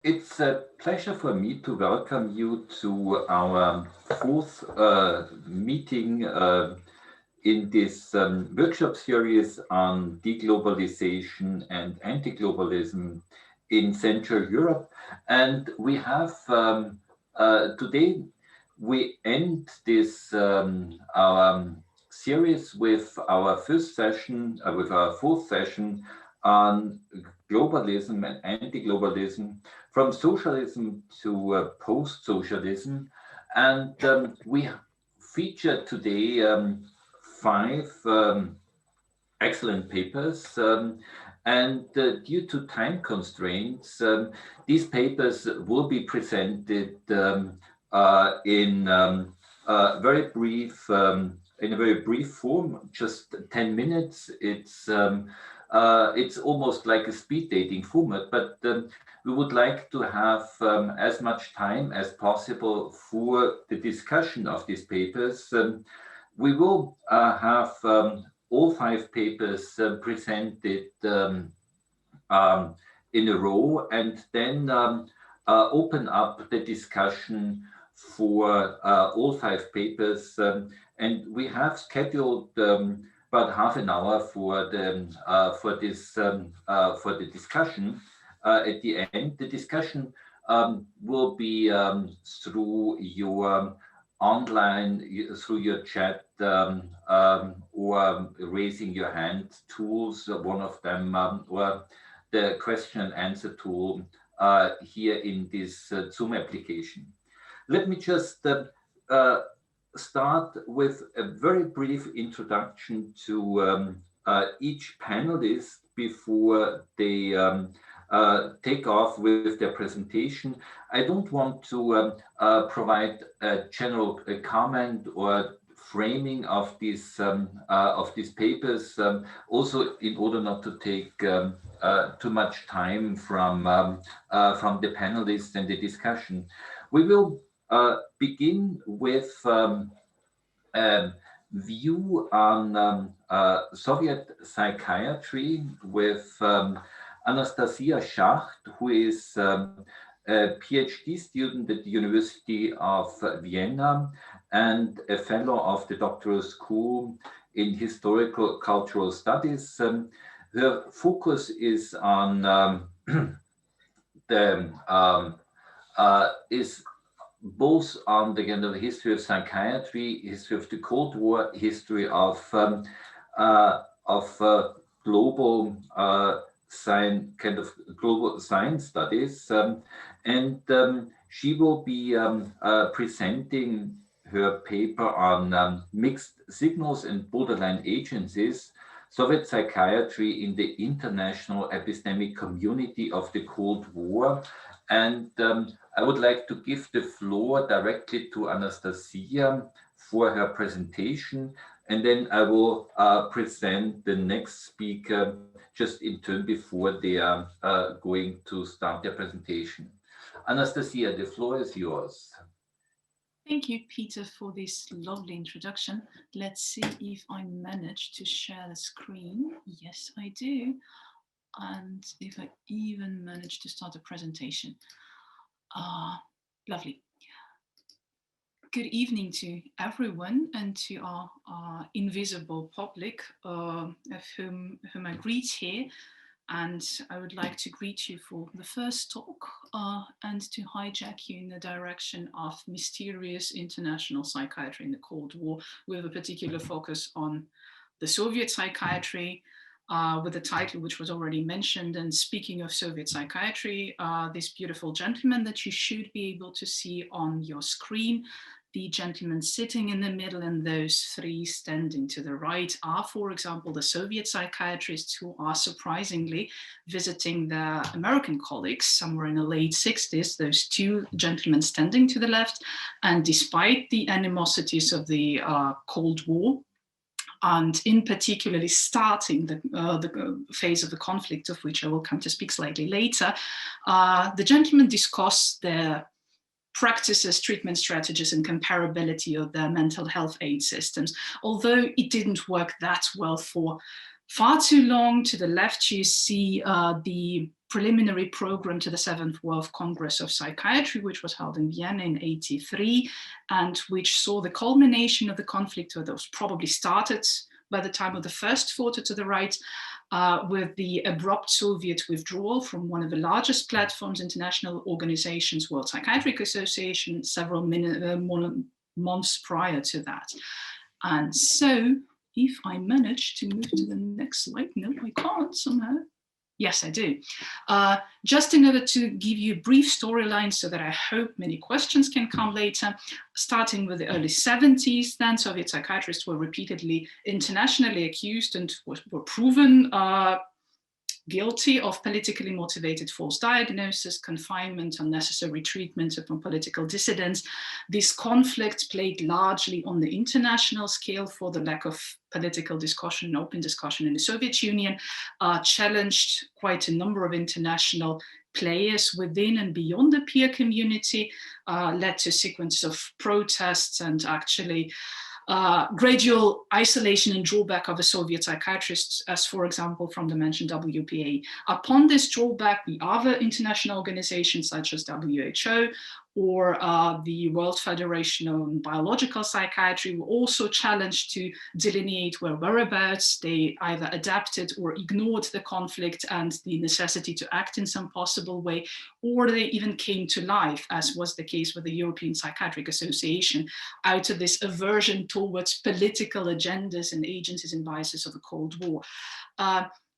It's a pleasure for me to welcome you to our fourth meeting in this workshop series on deglobalization and anti-globalism in Central Europe. And we have today, we end this our series with our first session, with our fourth session on globalism and anti-globalism, from socialism to post-socialism. And we feature today five excellent papers. And due to time constraints, these papers will be presented in a very brief form, just 10 minutes. It's almost like a speed dating format, but we would like to have as much time as possible for the discussion of these papers. We will have all five papers presented in a row, and then open up the discussion for all five papers. And we have scheduled about half an hour for the discussion. At the end, the discussion will be through your online, through your chat or raising your hand tools, one of them, or the question and answer tool here in this Zoom application. Let me just start with a very brief introduction to each panelist before they take off with their presentation. I don't want to provide a general comment or framing of these papers, also in order not to take too much time from the panelists and the discussion. We will begin with a view on Soviet psychiatry with Anastassiya Schacht, who is a PhD student at the University of Vienna and a fellow of the doctoral school in historical cultural studies. Her focus is on is both on the kind of history of psychiatry, history of the Cold War, history of global global science studies, and she will be presenting her paper on mixed signals and borderline agencies, Soviet psychiatry in the international epistemic community of the Cold War. And I would like to give the floor directly to Anastassiya for her presentation, and then I will present the next speaker just in turn before they are going to start their presentation. Anastassiya, the floor is yours. Thank you, Peter, for this lovely introduction. Let's see if I manage to share the screen. Yes, I do. And if I even manage to start a presentation. Lovely. Good evening to everyone and to our invisible public of whom I greet here. And I would like to greet you for the first talk and to hijack you in the direction of mysterious international psychiatry in the Cold War, with a particular focus on the Soviet psychiatry, with the title which was already mentioned. And speaking of Soviet psychiatry, this beautiful gentleman that you should be able to see on your screen, the gentleman sitting in the middle and those three standing to the right are, for example, the Soviet psychiatrists who are surprisingly visiting their American colleagues somewhere in the late 60s, those two gentlemen standing to the left. And despite the animosities of the Cold War, and in particularly starting the phase of the conflict, of which I will come to speak slightly later, the gentlemen discuss their practices, treatment strategies, and comparability of their mental health aid systems. Although it didn't work that well for far too long, to the left you see the preliminary program to the 7th World Congress of Psychiatry, which was held in Vienna in '83, and which saw the culmination of the conflict that was probably started by the time of the first photo to the right, with the abrupt Soviet withdrawal from one of the largest platforms, international organizations, World Psychiatric Association, several months prior to that. And so, if I manage to move to the next slide, no, I can't somehow. Yes, I do. Just in order to give you a brief storyline so that I hope many questions can come later, starting with the early 70s, then Soviet psychiatrists were repeatedly internationally accused and were proven guilty of politically motivated false diagnosis, confinement, unnecessary treatment upon political dissidents. This conflict played largely on the international scale for the lack of political discussion, open discussion in the Soviet Union, challenged quite a number of international players within and beyond the peer community, led to a sequence of protests and actually gradual isolation and drawback of the Soviet psychiatrists, as for example, from the mentioned WPA. Upon this drawback, the other international organizations such as WHO or the World Federation on Biological Psychiatry were also challenged to delineate their whereabouts. They either adapted or ignored the conflict and the necessity to act in some possible way, or they even came to life, as was the case with the European Psychiatric Association, out of this aversion towards political agendas and agencies and biases of the Cold War.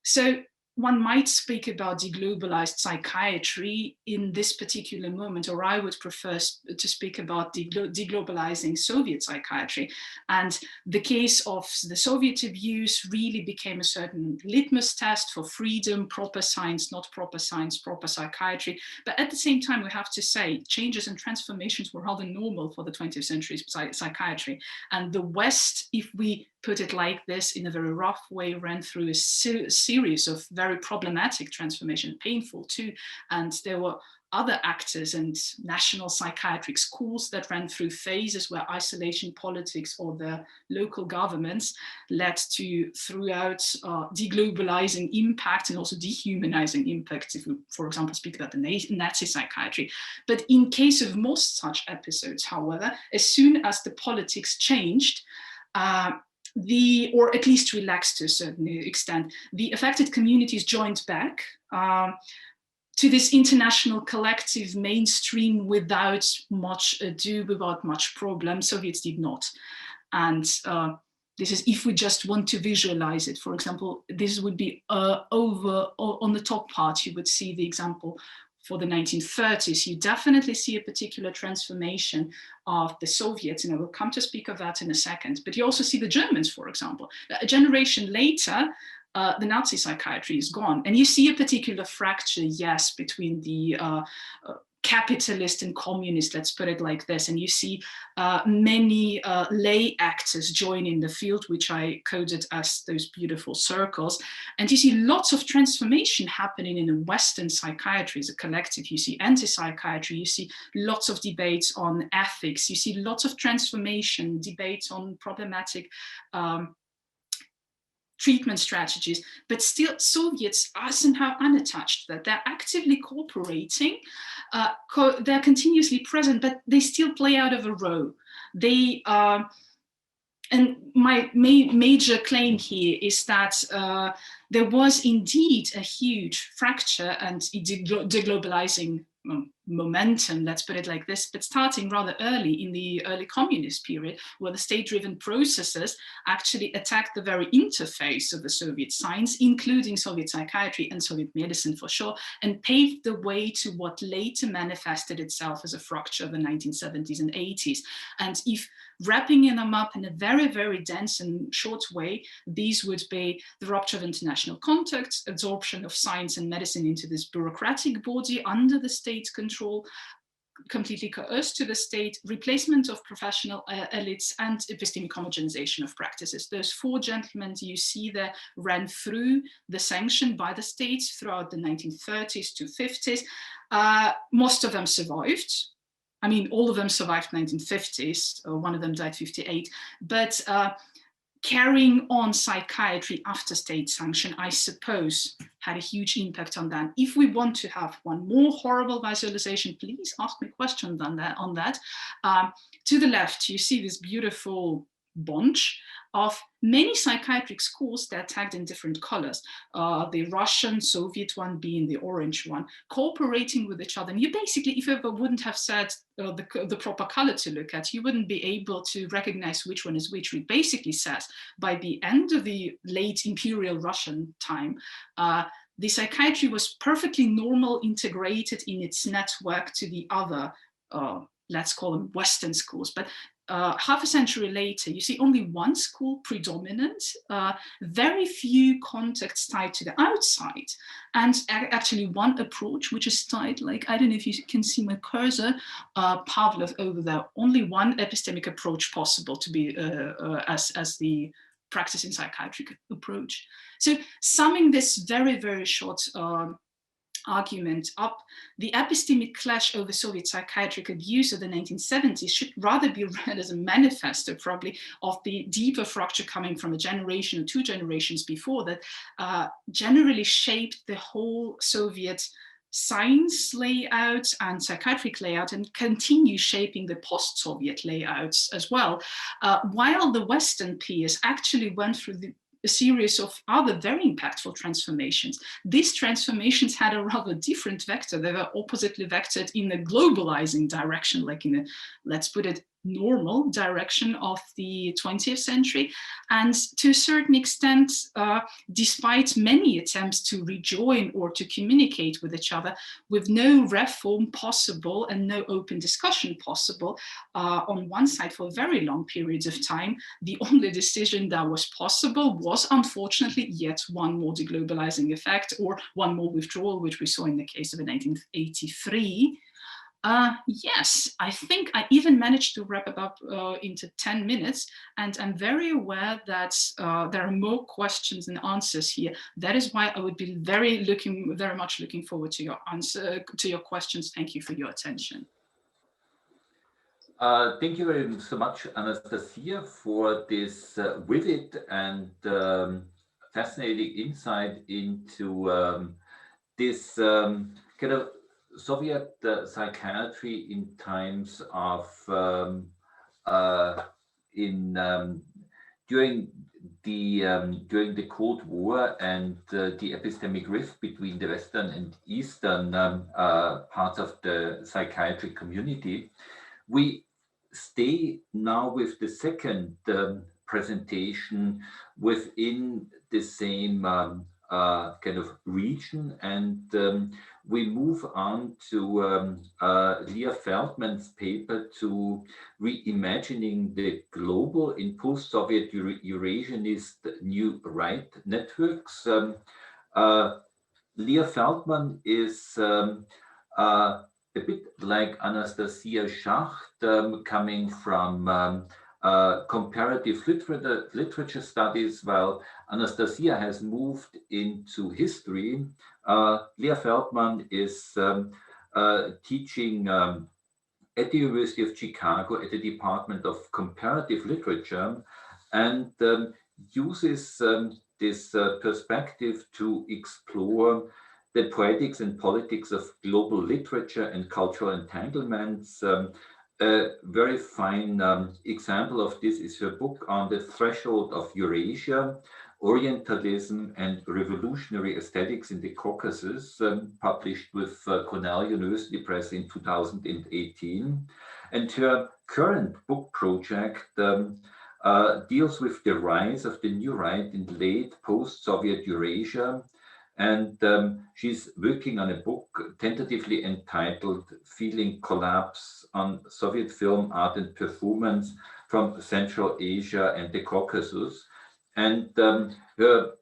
So one might speak about deglobalized psychiatry in this particular moment, or I would prefer to speak about deglobalizing Soviet psychiatry. And the case of the Soviet abuse really became a certain litmus test for freedom, proper science, not proper science, proper psychiatry. But at the same time, we have to say changes and transformations were rather normal for the 20th century psychiatry. And the West, if we put it like this in a very rough way, ran through a series of very problematic transformation, painful too. And there were other actors and national psychiatric schools that ran through phases where isolation politics or the local governments led to throughout deglobalizing impact and also dehumanizing impact, if we, for example, speak about the Nazi psychiatry. But in case of most such episodes, however, as soon as the politics changed, or at least relaxed to a certain extent, the affected communities joined back to this international collective mainstream without much ado, without much problem. Soviets did not. And this is if we just want to visualize it. For example, this would be over on the top part, you would see the example for the 1930s. You definitely see a particular transformation of the Soviets, and I will come to speak of that in a second. But you also see the Germans, for example. A generation later, the Nazi psychiatry is gone. And you see a particular fracture, yes, between the capitalist and communist, let's put it like this. And you see many lay actors join in the field, which I coded as those beautiful circles. And you see lots of transformation happening in a Western psychiatry as a collective. You see anti-psychiatry, you see lots of debates on ethics, you see lots of transformation, debates on problematic treatment strategies, but still Soviets are somehow unattached, that they're actively cooperating, they're continuously present, but they still play out of a row. They and my major claim here is that there was indeed a huge fracture and deglobalizing momentum, let's put it like this, but starting rather early in the early communist period, where the state-driven processes actually attacked the very interface of the Soviet science, including Soviet psychiatry and Soviet medicine for sure, and paved the way to what later manifested itself as a fracture of the 1970s and 80s. And if wrapping them up in a very, very dense and short way, these would be the rupture of international contacts, absorption of science and medicine into this bureaucratic body under the state's control, completely coerced to the state, replacement of professional elites, and epistemic homogenization of practices. Those four gentlemen you see there ran through the sanction by the states throughout the 1930s to 50s. Most of them survived. I mean, all of them survived 1950s, one of them died 58, but carrying on psychiatry after state sanction, I suppose, had a huge impact on that. If we want to have one more horrible visualization, please ask me questions on that. To the left, you see this beautiful bunch of many psychiatric schools that are tagged in different colors, the Russian, Soviet one being the orange one, cooperating with each other. And you basically, if you ever wouldn't have said the proper color to look at, you wouldn't be able to recognize which one is which. It basically says by the end of the late Imperial Russian time, the psychiatry was perfectly normal, integrated in its network to the other, let's call them Western schools. But half a century later, you see only one school predominant, very few contacts tied to the outside, and actually one approach which is tied, like, I don't know if you can see my cursor, Pavlov over there, only one epistemic approach possible to be as the practice in psychiatric approach. So summing this very, very short argument up, the epistemic clash over Soviet psychiatric abuse of the 1970s should rather be read as a manifesto, probably, of the deeper fracture coming from a generation or two generations before that generally shaped the whole Soviet science layout and psychiatric layout, and continue shaping the post-Soviet layouts as well, while the Western peers actually went through a series of other very impactful transformations. These transformations had a rather different vector. They were oppositely vectored in a globalizing direction, like in a, let's put it, normal direction of the 20th century. And to a certain extent, despite many attempts to rejoin or to communicate with each other, with no reform possible and no open discussion possible on one side for very long periods of time, the only decision that was possible was, unfortunately, yet one more deglobalizing effect, or one more withdrawal, which we saw in the case of 1983. Yes, I think I even managed to wrap it up into 10 minutes, and I'm very aware that there are more questions and answers here. That is why I would be very much looking forward to your answer, to your questions. Thank you for your attention. Thank you very so much, Anastassiya, for this vivid and fascinating insight into this kind of Soviet psychiatry in times of during the Cold War and the epistemic rift between the Western and Eastern parts of the psychiatric community. We stay now with the second presentation within the same kind of region, and we move on to Leah Feldman's paper to Reimagining the Global in Post-Soviet Eurasianist New Right Networks. Leah Feldman is a bit like Anastassiya Schacht, coming from comparative literature studies, while Anastassiya has moved into history. Leah Feldman is teaching at the University of Chicago at the Department of Comparative Literature, and uses this perspective to explore the poetics and politics of global literature and cultural entanglements. A very fine example of this is her book on the threshold of Eurasia, Orientalism and Revolutionary Aesthetics in the Caucasus, published with Cornell University Press in 2018. And her current book project deals with the rise of the new right in late post-Soviet Eurasia. And she's working on a book tentatively entitled Feeling Collapse on Soviet Film, Art and Performance from Central Asia and the Caucasus. And her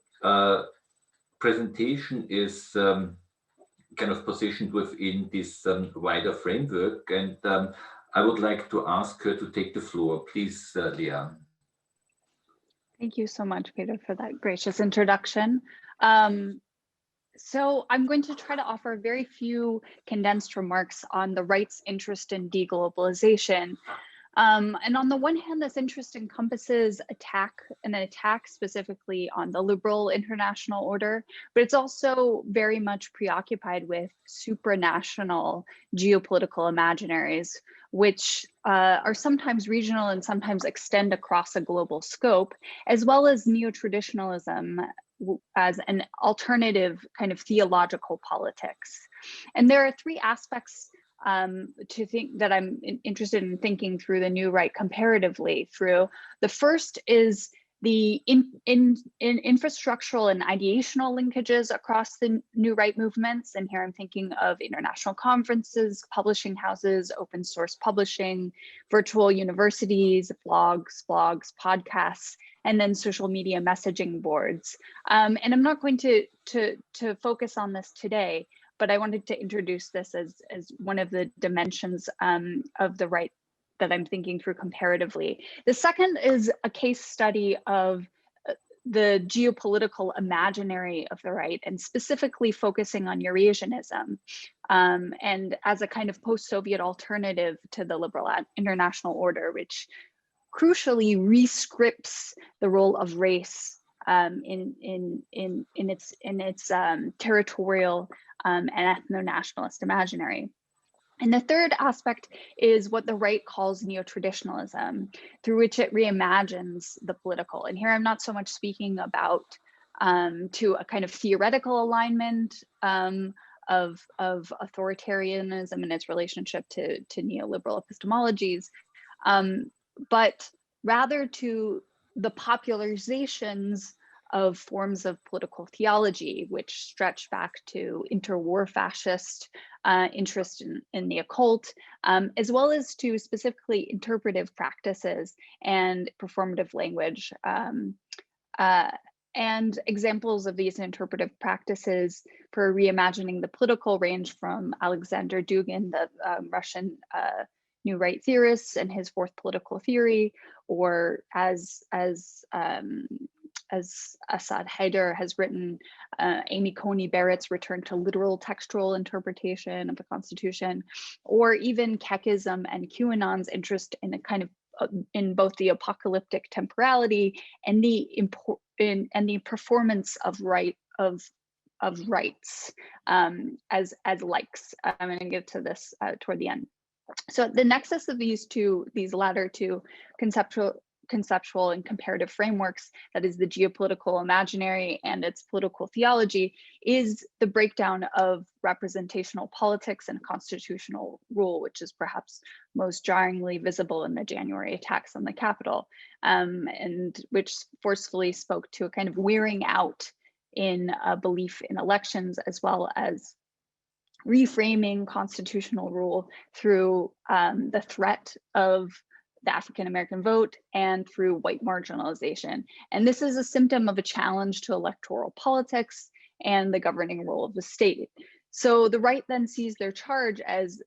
presentation is kind of positioned within this wider framework. And I would like to ask her to take the floor. Please, Leah. Thank you so much, Peter, for that gracious introduction. So I'm going to try to offer very few condensed remarks on the right's interest in deglobalization. And on the one hand, this interest encompasses an attack specifically on the liberal international order, but it's also very much preoccupied with supranational geopolitical imaginaries, which are sometimes regional and sometimes extend across a global scope, as well as neo-traditionalism as an alternative kind of theological politics. And there are three aspects to think that I'm interested in thinking through the new right comparatively through. The first is the infrastructural and ideational linkages across the new right movements. And here I'm thinking of international conferences, publishing houses, open source publishing, virtual universities, blogs, podcasts, and then social media messaging boards. And I'm not going to focus on this today, but I wanted to introduce this as one of the dimensions of the right that I'm thinking through comparatively. The second is a case study of the geopolitical imaginary of the right, and specifically focusing on Eurasianism, and as a kind of post-Soviet alternative to the liberal international order, which crucially rescripts the role of race in its territorial and ethno-nationalist imaginary. And the third aspect is what the right calls neo-traditionalism, through which it reimagines the political. And here I'm not so much speaking about to a kind of theoretical alignment of authoritarianism and its relationship to neoliberal epistemologies, but rather to the popularizations of forms of political theology, which stretch back to interwar fascist interest in the occult, as well as to specifically interpretive practices and performative language. And examples of these interpretive practices for reimagining the political range from Alexander Dugin, the Russian new right theorist, and his fourth political theory, or as Asad Haider has written, Amy Coney Barrett's return to literal textual interpretation of the Constitution, or even Kekism and QAnon's interest in a kind of in both the apocalyptic temporality and the performance of rights as likes. I'm going to get to this toward the end. So the nexus of these latter two conceptual and comparative frameworks, that is the geopolitical imaginary and its political theology, is the breakdown of representational politics and constitutional rule, which is perhaps most jarringly visible in the January attacks on the Capitol, and which forcefully spoke to a kind of wearing out in a belief in elections, as well as reframing constitutional rule through the threat of the African-American vote and through white marginalization. And this is a symptom of a challenge to electoral politics and the governing role of the state. So the right then sees their charge as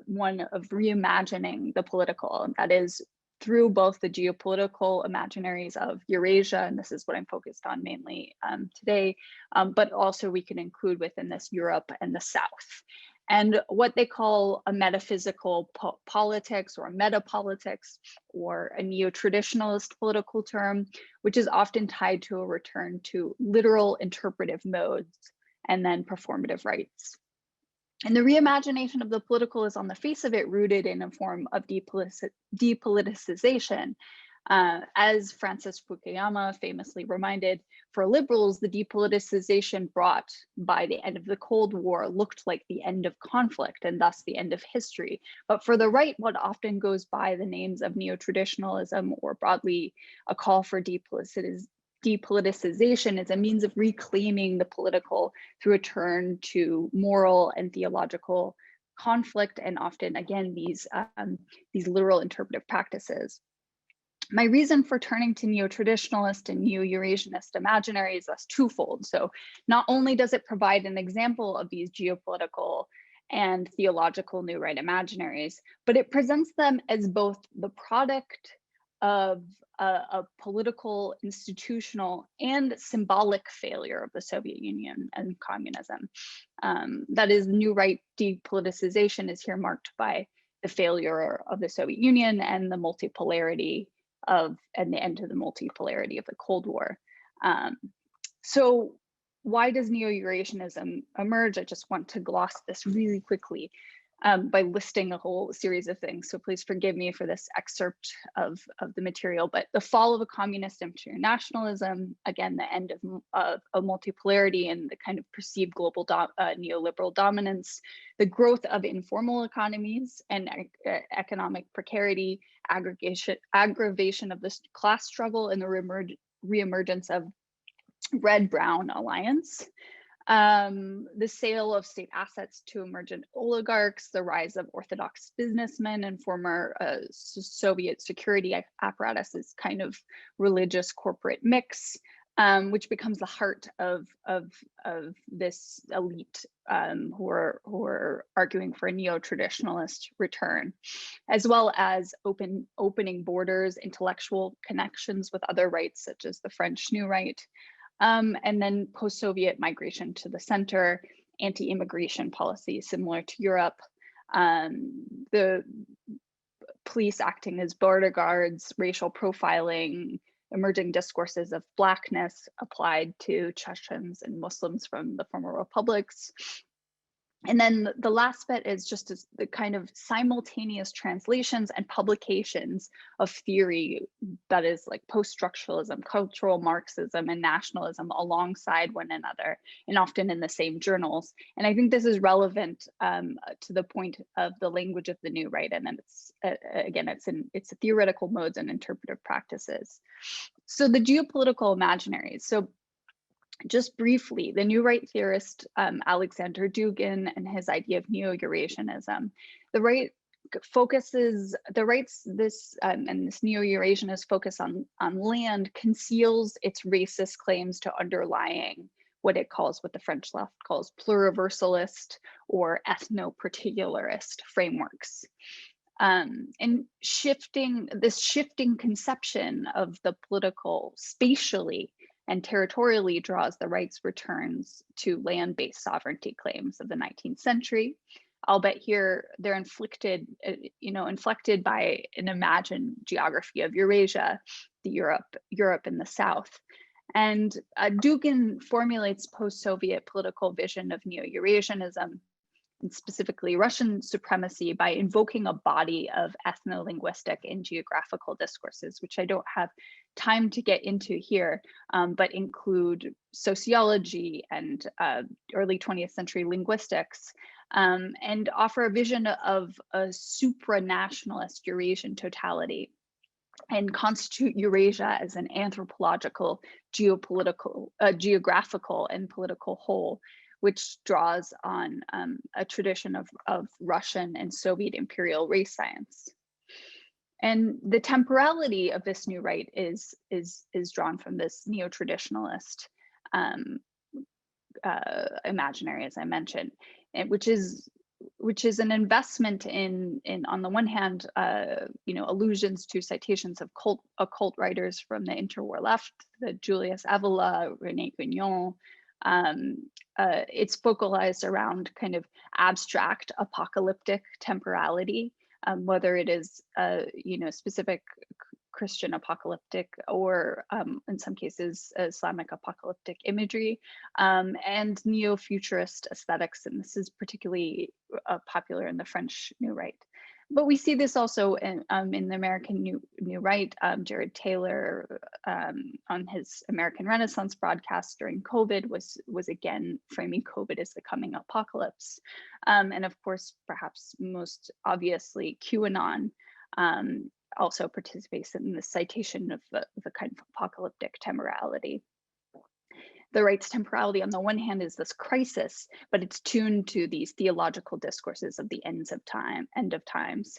one of reimagining the political, and that is through both the geopolitical imaginaries of Eurasia, and this is what I'm focused on mainly today, but also we can include within this Europe and the South. And what they call a metaphysical politics, or a metapolitics, or a neo-traditionalist political term, which is often tied to a return to literal interpretive modes and then performative rights. And the reimagination of the political is on the face of it rooted in a form of depoliticization. As Francis Fukuyama famously reminded, for liberals, the depoliticization brought by the end of the Cold War looked like the end of conflict and thus the end of history. But for the right, what often goes by the names of neo-traditionalism, or broadly a call for depoliticization, is a means of reclaiming the political through a turn to moral and theological conflict, and often, again, these literal interpretive practices. My reason for turning to neo-traditionalist and neo-Eurasianist imaginaries is thus twofold. So not only does it provide an example of these geopolitical and theological new right imaginaries, but it presents them as both the product of a political, institutional, and symbolic failure of the Soviet Union and communism. That is, new right depoliticization is here marked by the failure of the Soviet Union and the multipolarity and the end of the multipolarity of the Cold War. So why does Neo-Eurasianism emerge? I just want to gloss this really quickly by listing a whole series of things. So please forgive me for this excerpt of the material, but the fall of a communist internationalism, again, the end of multipolarity and the kind of perceived global neoliberal dominance, the growth of informal economies and economic precarity, aggravation of this class struggle, and the reemergence of red-brown alliance, the sale of state assets to emergent oligarchs, the rise of orthodox businessmen and former Soviet security apparatus's kind of religious corporate mix, which becomes the heart of this elite who are arguing for a neo-traditionalist return, as well as opening borders, intellectual connections with other rights such as the French New Right, and then post-Soviet migration to the center, anti-immigration policies similar to Europe, the police acting as border guards, racial profiling, emerging discourses of Blackness applied to Chechens and Muslims from the former republics. And then the last bit is just the kind of simultaneous translations and publications of theory that is like post-structuralism, cultural Marxism, and nationalism alongside one another, and often in the same journals. And I think this is relevant to the point of the language of the new right. And then it's again, it's a theoretical modes and interpretive practices. So the geopolitical imaginaries. So just briefly, the new right theorist Alexander Dugin and his idea of Neo-Eurasianism. The right focuses, and this Neo-Eurasianist focus on land conceals its racist claims to underlying what the French left calls pluriversalist or ethno-particularist frameworks. And this shifting conception of the political spatially and territorially draws the right's returns to land-based sovereignty claims of the 19th century. I'll bet here they're inflected by an imagined geography of Eurasia, Europe in the South. And Dugin formulates post-Soviet political vision of Neo-Eurasianism, and specifically Russian supremacy, by invoking a body of ethno-linguistic and geographical discourses, which I don't have time to get into here, but include sociology and early 20th century linguistics, and offer a vision of a supranationalist Eurasian totality, and constitute Eurasia as an anthropological, geopolitical, geographical, and political whole, which draws on a tradition of Russian and Soviet imperial race science. And the temporality of this new right is drawn from this neo-traditionalist imaginary, as I mentioned, which is an investment in on the one hand, allusions to citations of occult writers from the interwar left, the Julius Evola, René Guignon. It's focalized around kind of abstract apocalyptic temporality, whether it is specific Christian apocalyptic or in some cases Islamic apocalyptic imagery, and neo-futurist aesthetics, and this is particularly popular in the French New Right. But we see this also in the American New Right. Jared Taylor on his American Renaissance broadcast during COVID was again framing COVID as the coming apocalypse. And of course, perhaps most obviously, QAnon also participates in the citation of the kind of apocalyptic temporality. The right's temporality on the one hand is this crisis, but it's tuned to these theological discourses of the end of times.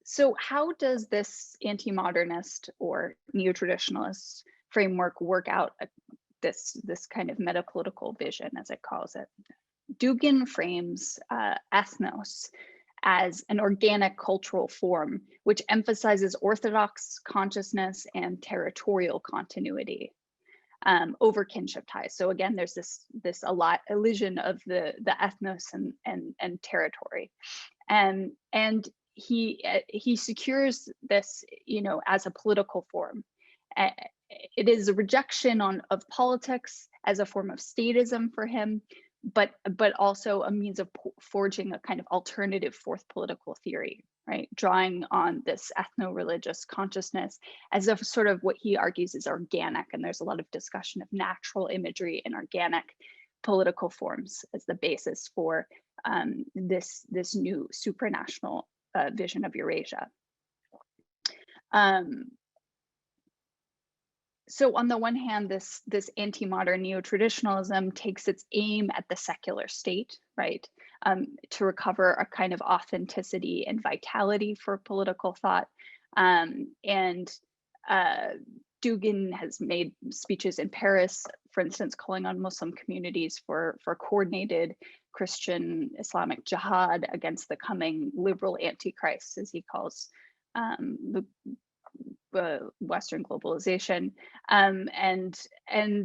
So how does this anti-modernist or neo-traditionalist framework work out this kind of metapolitical vision, as it calls it? Dugin frames ethnos as an organic cultural form, which emphasizes orthodox consciousness and territorial continuity. over kinship ties. So again, there's this illusion of the ethnos and territory, and he secures this, as a political form. It is a rejection of politics as a form of statism for him, but also a means of forging a kind of alternative fourth political theory, right? Drawing on this ethno-religious consciousness as a sort of what he argues is organic, and there's a lot of discussion of natural imagery and organic political forms as the basis for this new supranational vision of Eurasia. So on the one hand, this anti-modern neo-traditionalism takes its aim at the secular state, right? To recover a kind of authenticity and vitality for political thought. Dugin has made speeches in Paris, for instance, calling on Muslim communities for coordinated Christian Islamic jihad against the coming liberal antichrist, as he calls the Western globalization. And in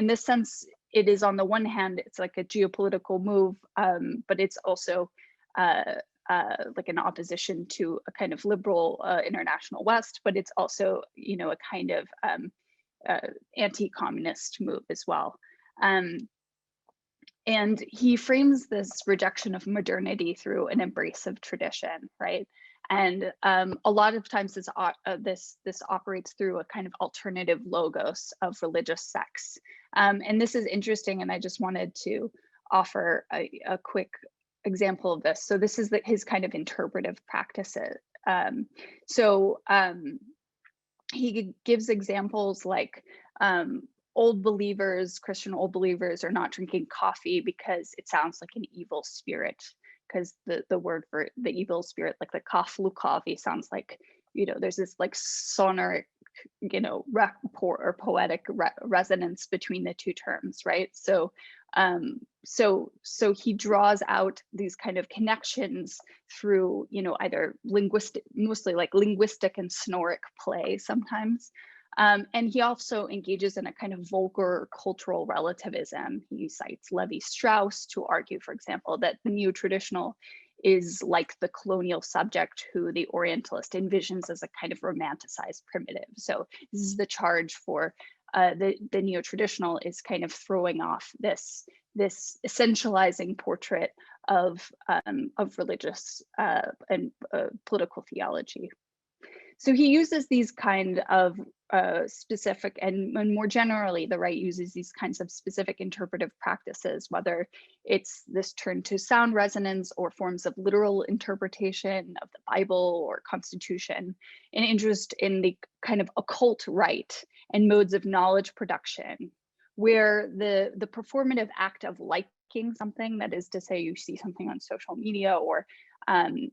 this sense, it is, on the one hand, it's like a geopolitical move, but it's also like an opposition to a kind of liberal international West, but it's also, a kind of anti-communist move as well. And he frames this rejection of modernity through an embrace of tradition, right? And a lot of times this operates through a kind of alternative logos of religious sects. And this is interesting, and I just wanted to offer a quick example of this. So this is his kind of interpretive practices. He gives examples like old believers, Christian old believers, are not drinking coffee because it sounds like an evil spirit, because the word for the evil spirit, like the kaflukavi, sounds like, there's this like sonoric, rapport or poetic resonance between the two terms, right? So he draws out these kind of connections through, either mostly like linguistic and sonoric play sometimes. And he also engages in a kind of vulgar cultural relativism. He cites Levi-Strauss to argue, for example, that the neo-traditional is like the colonial subject who the Orientalist envisions as a kind of romanticized primitive. So this is the charge for the neo-traditional, is kind of throwing off this essentializing portrait of religious and political theology. So he uses these kind of specific, and more generally, the right uses these kinds of specific interpretive practices, whether it's this turn to sound resonance or forms of literal interpretation of the Bible or Constitution, an interest in the kind of occult right and modes of knowledge production, where the performative act of liking something, that is to say, you see something on social media or and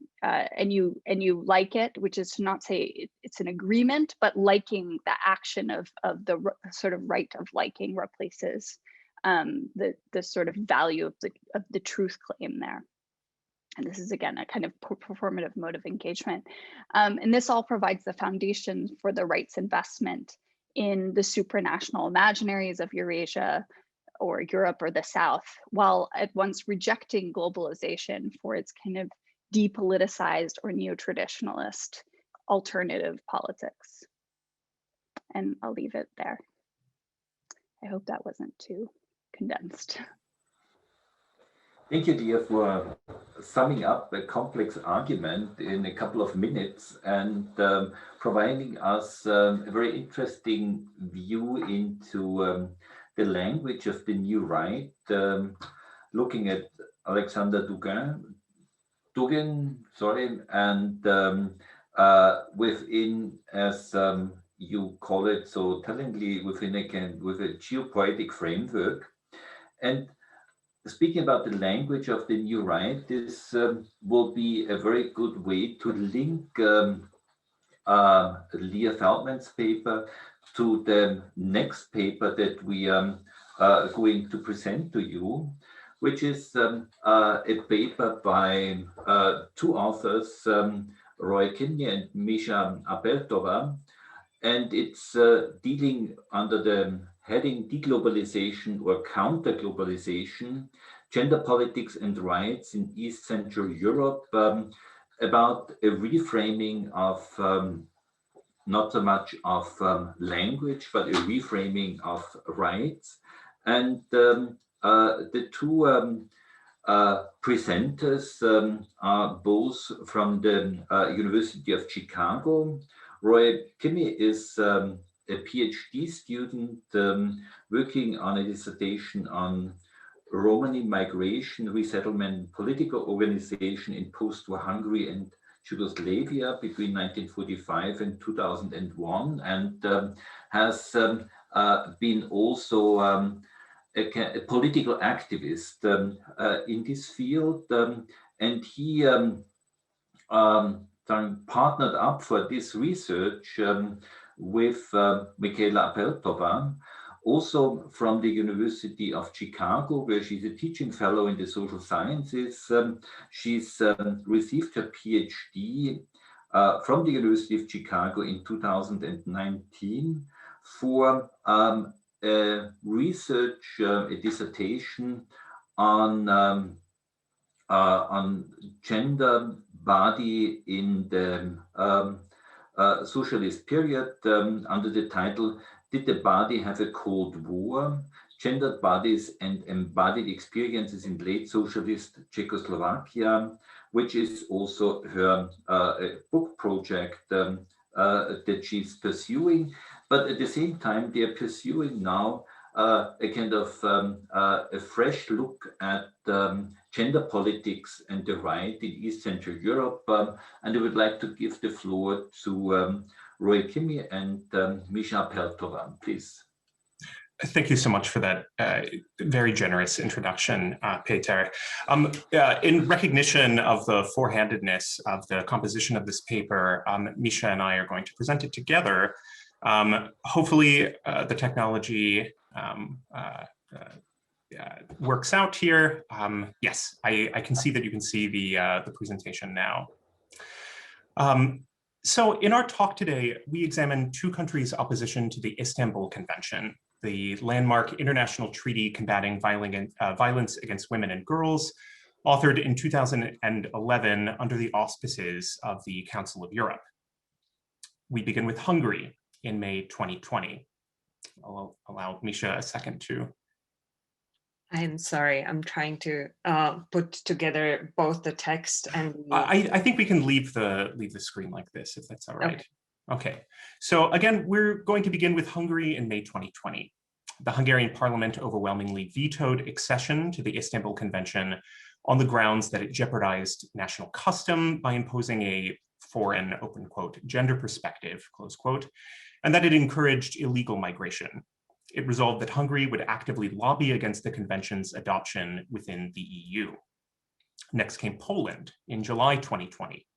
you like it, which is to not say it's an agreement, but liking the action of the sort of right of liking replaces the sort of value of the truth claim there. And this is, again, a kind of performative mode of engagement. And this all provides the foundation for the right's investment in the supranational imaginaries of Eurasia or Europe or the South, while at once rejecting globalization for its kind of depoliticized or neo-traditionalist alternative politics. And I'll leave it there. I hope that wasn't too condensed. Thank you, Leah, for summing up a complex argument in a couple of minutes and providing us a very interesting view into the language of the new right, looking at Alexander Dugin, and within, as you call it so tellingly, with a geopoetic framework. And speaking about the language of the new right, this will be a very good way to link Leah Feldman's paper to the next paper that we are going to present to you, which is a paper by two authors, Roy Kimmey and Misha Appeltová, and it's dealing under the heading Deglobalization or Counter-Globalization, Gender Politics and Rights in East Central Europe, about a reframing of not so much of language, but a reframing of rights. And the two presenters are both from the University of Chicago. Roy Kimmey is a PhD student working on a dissertation on Romani migration, resettlement, political organization in post-war Hungary and Yugoslavia between 1945 and 2001, and has been also a political activist in this field, and he partnered up for this research with Michaela Appeltová, also from the University of Chicago, where she's a teaching fellow in the social sciences. She's received her PhD from the University of Chicago in 2019 for a research, a dissertation on gender body in the socialist period under the title, Did the Body Have a Cold War? Gendered Bodies and Embodied Experiences in Late Socialist Czechoslovakia, which is also her book project that she's pursuing. But at the same time, they are pursuing now a kind of a fresh look at gender politics and the right in East Central Europe. And I would like to give the floor to Roy Kimmey and Misha Appeltová, please. Thank you so much for that very generous introduction, Peter. In recognition of the four-handedness of the composition of this paper, Misha and I are going to present it together. Hopefully the technology works out here. Yes, I can see that you can see the presentation now. So in our talk today, we examine two countries' opposition to the Istanbul Convention, the landmark international treaty combating violence against women and girls, authored in 2011 under the auspices of the Council of Europe. We begin with Hungary in May 2020. I'll allow Misha a second to. I'm sorry, I'm trying to put together both the text and I think we can leave the screen like this, if that's all right. Okay, so again, we're going to begin with Hungary in May 2020. The Hungarian parliament overwhelmingly vetoed accession to the Istanbul Convention on the grounds that it jeopardized national custom by imposing a foreign, open quote, gender perspective, close quote, and that it encouraged illegal migration. It resolved that Hungary would actively lobby against the convention's adoption within the EU. Next came Poland in July 2020.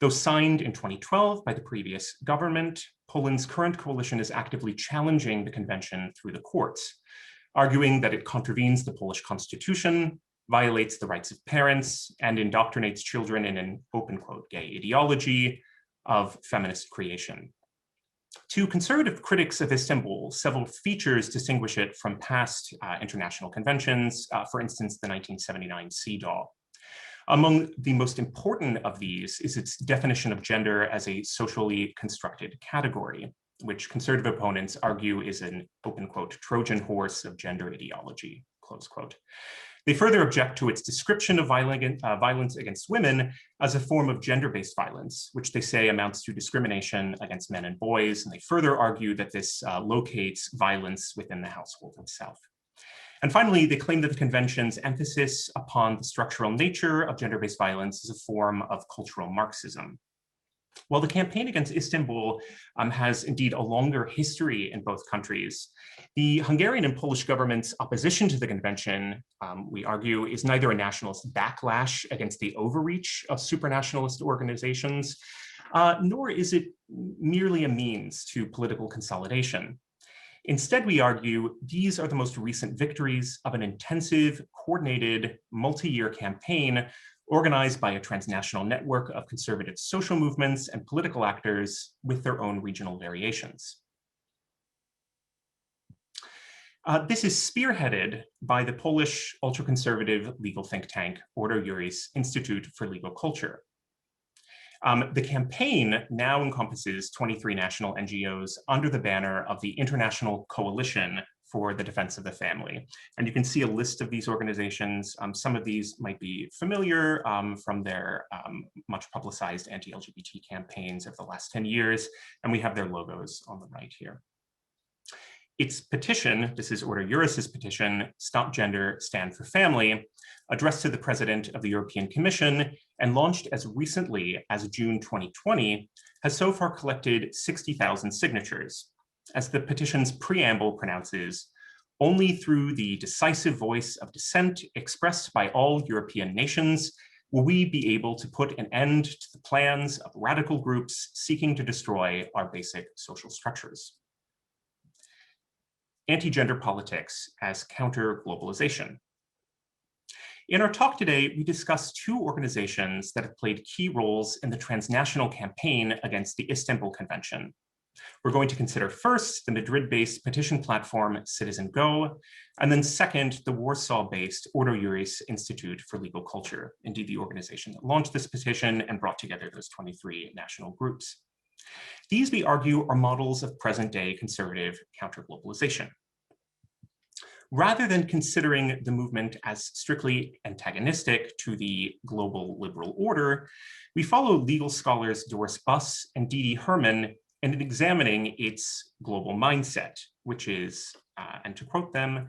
Though signed in 2012 by the previous government, Poland's current coalition is actively challenging the convention through the courts, arguing that it contravenes the Polish constitution, violates the rights of parents, and indoctrinates children in an open quote gay ideology of feminist creation. To conservative critics of Istanbul, several features distinguish it from past international conventions, for instance, the 1979 CEDAW. Among the most important of these is its definition of gender as a socially constructed category, which conservative opponents argue is an open quote Trojan horse of gender ideology, close quote. They further object to its description of violence against women as a form of gender-based violence, which they say amounts to discrimination against men and boys. And they further argue that this locates violence within the household itself. And finally, they claim that the convention's emphasis upon the structural nature of gender-based violence is a form of cultural Marxism. While the campaign against Istanbul has indeed a longer history in both countries, the Hungarian and Polish government's opposition to the convention, we argue, is neither a nationalist backlash against the overreach of supranationalist organizations, nor is it merely a means to political consolidation. Instead, we argue, these are the most recent victories of an intensive, coordinated, multi-year campaign organized by a transnational network of conservative social movements and political actors with their own regional variations. This is spearheaded by the Polish ultra-conservative legal think tank, Ordo Juris Institute for Legal Culture. The campaign now encompasses 23 national NGOs under the banner of the International Coalition for the Defense of the Family. And you can see a list of these organizations. Some of these might be familiar from their much publicized anti-LGBT campaigns of the last 10 years, and we have their logos on the right here. Its petition, this is Ordo Juris's petition, Stop Gender, Stand for Family, addressed to the President of the European Commission and launched as recently as June 2020, has so far collected 60,000 signatures. As the petition's preamble pronounces, only through the decisive voice of dissent expressed by all European nations will we be able to put an end to the plans of radical groups seeking to destroy our basic social structures. Anti-gender politics as counter-globalization. In our talk today, we discuss two organizations that have played key roles in the transnational campaign against the Istanbul Convention. We're going to consider first the Madrid-based petition platform Citizen Go, and then second, the Warsaw-based Ordo Juris Institute for Legal Culture, indeed the organization that launched this petition and brought together those 23 national groups. These, we argue, are models of present-day conservative counter-globalization. Rather than considering the movement as strictly antagonistic to the global liberal order, we follow legal scholars Doris Buss and Didi Herman in examining its global mindset, which is, and to quote them,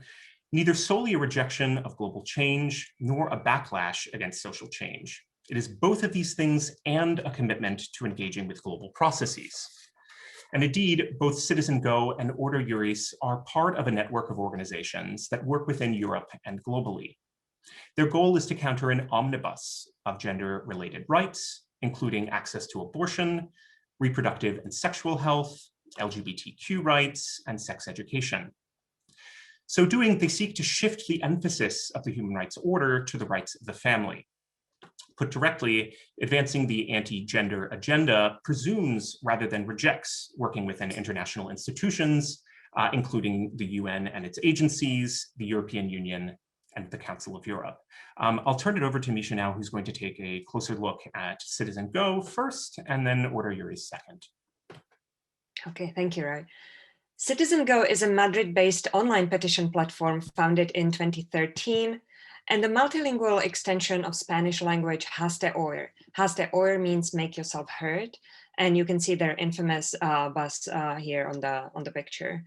neither solely a rejection of global change nor a backlash against social change. It is both of these things and a commitment to engaging with global processes. And indeed, both Citizen Go and Ordo Juris are part of a network of organizations that work within Europe and globally. Their goal is to counter an omnibus of gender-related rights, including access to abortion, reproductive and sexual health, LGBTQ rights, and sex education. So doing, they seek to shift the emphasis of the human rights order to the rights of the family. Put directly, advancing the anti-gender agenda presumes rather than rejects working within international institutions, including the UN and its agencies, the European Union, and the Council of Europe. I'll turn it over to Misha now, who's going to take a closer look at Citizen Go first, and then Ordo Juris second. Okay, thank you, Rai. Citizen Go is a Madrid-based online petition platform founded in 2013, and the multilingual extension of Spanish language Hazte Oír. Hazte Oír means make yourself heard, and you can see their infamous bus here on the picture.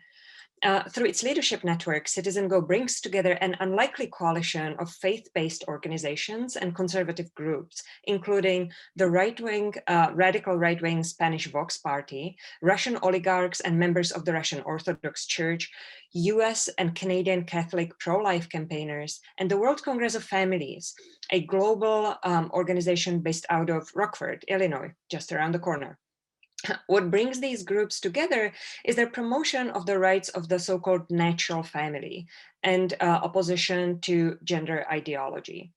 Through its leadership network, Citizen Go brings together an unlikely coalition of faith-based organizations and conservative groups, including the right-wing, radical right-wing Spanish Vox Party, Russian oligarchs and members of the Russian Orthodox Church, US and Canadian Catholic pro-life campaigners, and the World Congress of Families, a global organization based out of Rockford, Illinois, just around the corner. What brings these groups together is their promotion of the rights of the so-called natural family and opposition to gender ideology.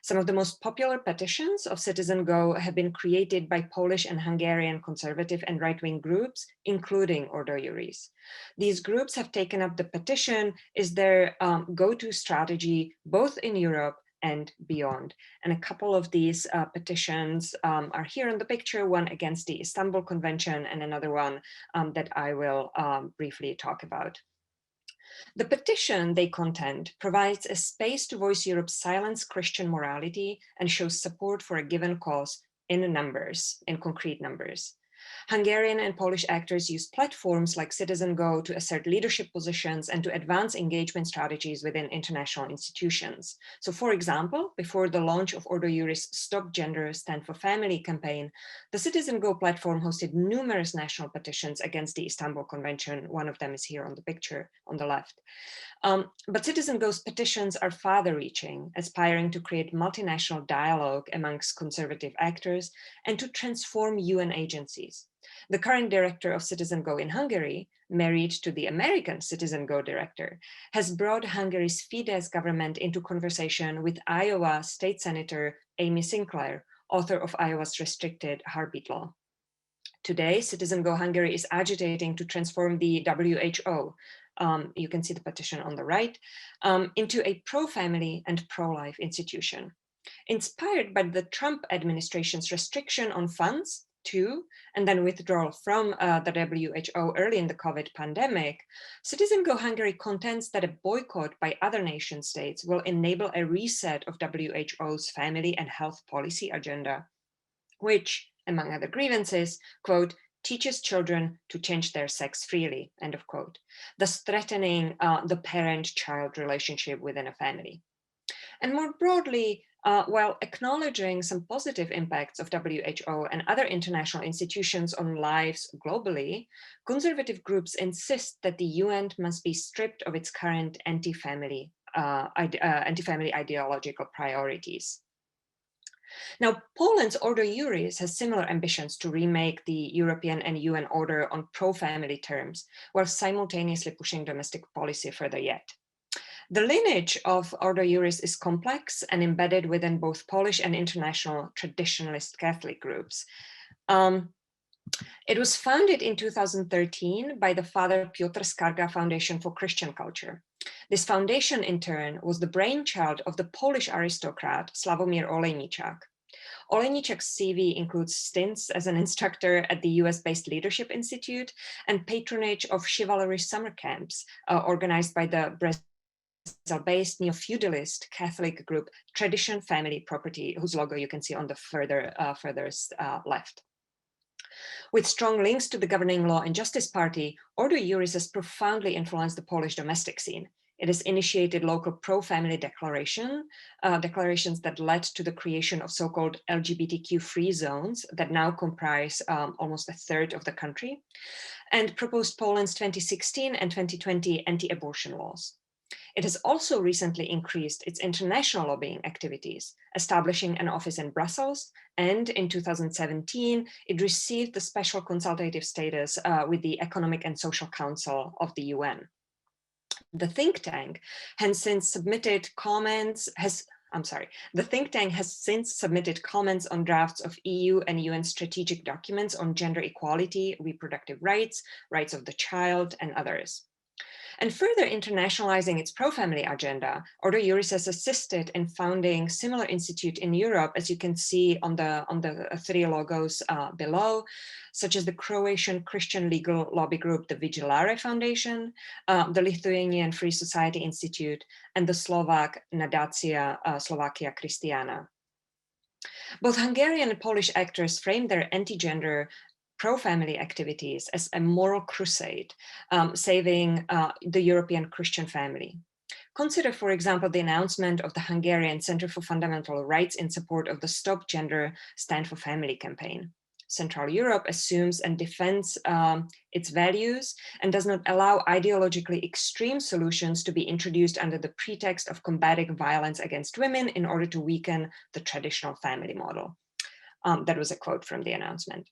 Some of the most popular petitions of Citizen Go have been created by Polish and Hungarian conservative and right-wing groups, including Ordo Juris. These groups have taken up the petition as their go-to strategy, both in Europe and beyond. And a couple of these petitions are here in the picture, one against the Istanbul Convention and another one that I will briefly talk about. The petition, they contend, provides a space to voice Europe's silenced Christian morality and shows support for a given cause in numbers, in concrete numbers. Hungarian and Polish actors use platforms like Citizen Go to assert leadership positions and to advance engagement strategies within international institutions. So for example, before the launch of Ordo Juris' Stop Gender, Stand for Family campaign, the Citizen Go platform hosted numerous national petitions against the Istanbul Convention. One of them is here on the picture on the left. But Citizen Go's petitions are farther-reaching, aspiring to create multinational dialogue amongst conservative actors and to transform UN agencies. The current director of Citizen Go in Hungary, married to the American Citizen Go director, has brought Hungary's Fidesz government into conversation with Iowa State Senator Amy Sinclair, author of Iowa's restricted heartbeat law. Today, Citizen Go Hungary is agitating to transform the WHO, you can see the petition on the right, into a pro-family and pro-life institution. Inspired by the Trump administration's restriction on funds to, and then withdrawal from the WHO early in the COVID pandemic, Citizen Go Hungary contends that a boycott by other nation states will enable a reset of WHO's family and health policy agenda, which, among other grievances, quote, teaches children to change their sex freely, end of quote, thus threatening the parent-child relationship within a family. And more broadly, while acknowledging some positive impacts of WHO and other international institutions on lives globally, conservative groups insist that the UN must be stripped of its current anti-family ideological priorities. Now, Poland's Order Juris has similar ambitions to remake the European and UN order on pro-family terms, while simultaneously pushing domestic policy further yet. The lineage of Order Juris is complex and embedded within both Polish and international traditionalist Catholic groups. It was founded in 2013 by the Father Piotr Skarga Foundation for Christian Culture. This foundation, in turn, was the brainchild of the Polish aristocrat Sławomir Olejniczak. Olejniczak's CV includes stints as an instructor at the US-based Leadership Institute and patronage of chivalry summer camps organized by the Brazil-based neo-feudalist Catholic group Tradition Family Property, whose logo you can see on the furthest left. With strong links to the governing Law and Justice Party, Order Juris has profoundly influenced the Polish domestic scene. It has initiated local pro-family declarations that led to the creation of so-called LGBTQ-free zones that now comprise almost a third of the country, and proposed Poland's 2016 and 2020 anti-abortion laws. It has also recently increased its international lobbying activities, establishing an office in Brussels, and in 2017, it received the special consultative status with the Economic and Social Council of the UN. The think tank has since submitted comments, on drafts of EU and UN strategic documents on gender equality, reproductive rights, rights of the child, and others. And further internationalizing its pro-family agenda, Order Juris has assisted in founding similar institute in Europe, as you can see on the three logos below, such as the Croatian Christian legal lobby group, the Vigilare Foundation, the Lithuanian Free Society Institute, and the Slovak Nadacja Slovakia Christiana. Both Hungarian and Polish actors framed their anti-gender pro-family activities as a moral crusade, saving the European Christian family. Consider, for example, the announcement of the Hungarian Center for Fundamental Rights in support of the Stop Gender, Stand for Family campaign. Central Europe assumes and defends its values and does not allow ideologically extreme solutions to be introduced under the pretext of combating violence against women in order to weaken the traditional family model. That was a quote from the announcement.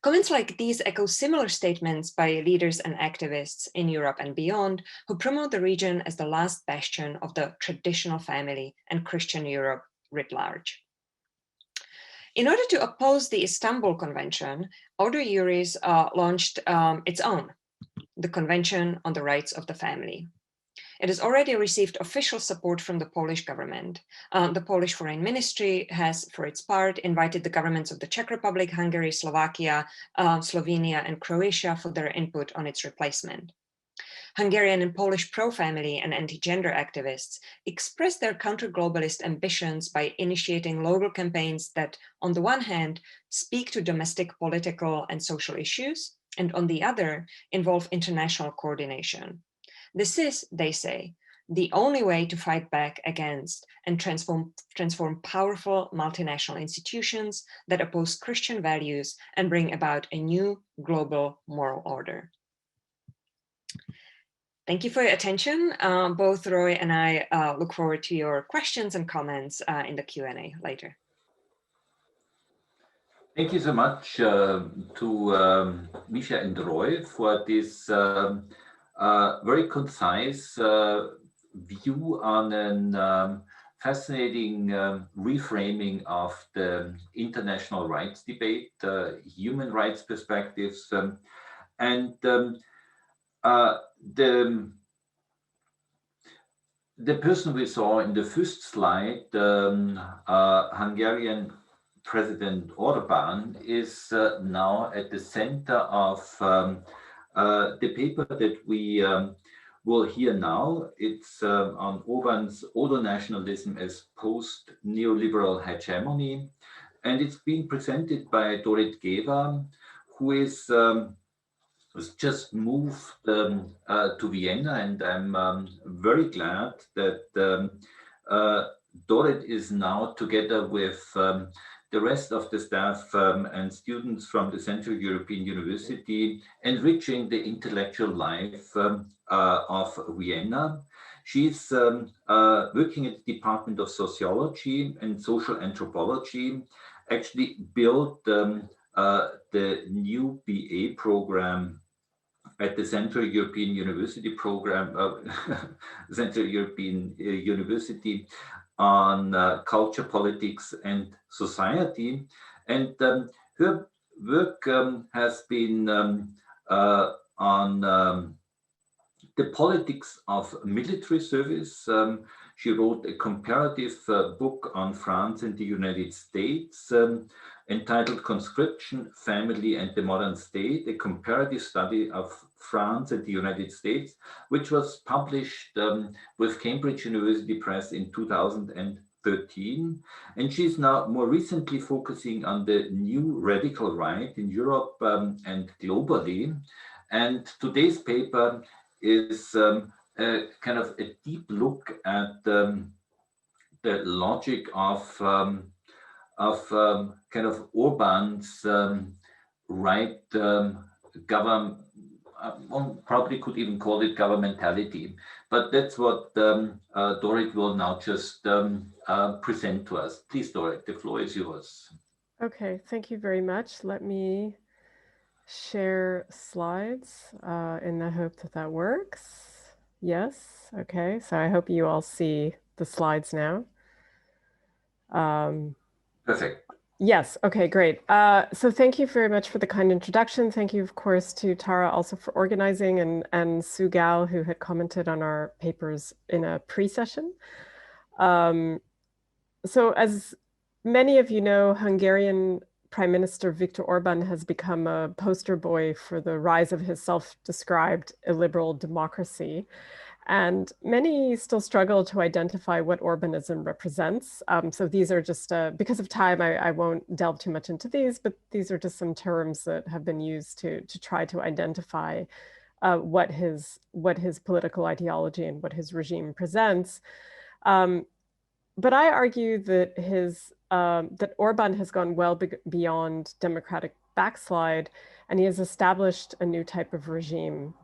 Comments like these echo similar statements by leaders and activists in Europe and beyond, who promote the region as the last bastion of the traditional family and Christian Europe writ large. In order to oppose the Istanbul Convention, Order Juris launched its own, the Convention on the Rights of the Family. It has already received official support from the Polish government. The Polish Foreign Ministry has, for its part, invited the governments of the Czech Republic, Hungary, Slovakia, Slovenia, and Croatia for their input on its replacement. Hungarian and Polish pro-family and anti-gender activists expressed their counter-globalist ambitions by initiating local campaigns that, on the one hand, speak to domestic political and social issues, and on the other, involve international coordination. This is, they say, the only way to fight back against and transform powerful multinational institutions that oppose Christian values and bring about a new global moral order. Thank you for your attention. Both Roy and I look forward to your questions and comments in the Q&A later. Thank you so much to Misha and Roy for this very concise view on an fascinating reframing of the international rights debate, human rights perspectives, and the person we saw in the first slide, Hungarian President Orbán, is now at the center of the paper that we will hear now. It's on Orbán's Nationalism as post-neoliberal hegemony, and it's being presented by Dorit Geva, who is was just moved to Vienna, and I'm very glad that Dorit is now together with the rest of the staff and students from the Central European University enriching the intellectual life of Vienna. She's working at the Department of Sociology and Social Anthropology, actually built the new BA program at the Central European University program, Central European University on culture, politics, and society. And her work has been on the politics of military service. She wrote a comparative book on France and the United States, entitled Conscription, Family, and the Modern State, a comparative study of France and the United States, which was published with Cambridge University Press in 2013. And she's now more recently focusing on the new radical right in Europe and globally. And today's paper is kind of a deep look at the logic of kind of Orbán's right government. One probably could even call it governmentality, but that's what Dorit will now just present to us. Please, Dorit, the floor is yours. Okay, thank you very much. Let me share slides in the hope that that works. Yes, okay, so I hope you all see the slides now. Perfect. Yes, okay, great. So thank you very much for the kind introduction. Thank you, of course, to Tara also for organizing, and Sue Gal, who had commented on our papers in a pre-session. So as many of you know, Hungarian Prime Minister Viktor Orbán has become a poster boy for the rise of his self-described illiberal democracy. And many still struggle to identify what Orbanism represents. So these are just, because of time, I won't delve too much into these, but these are just some terms that have been used to try to identify what his political ideology and what his regime presents. But I argue that that Orbán has gone well beyond democratic backslide, and he has established a new type of regime.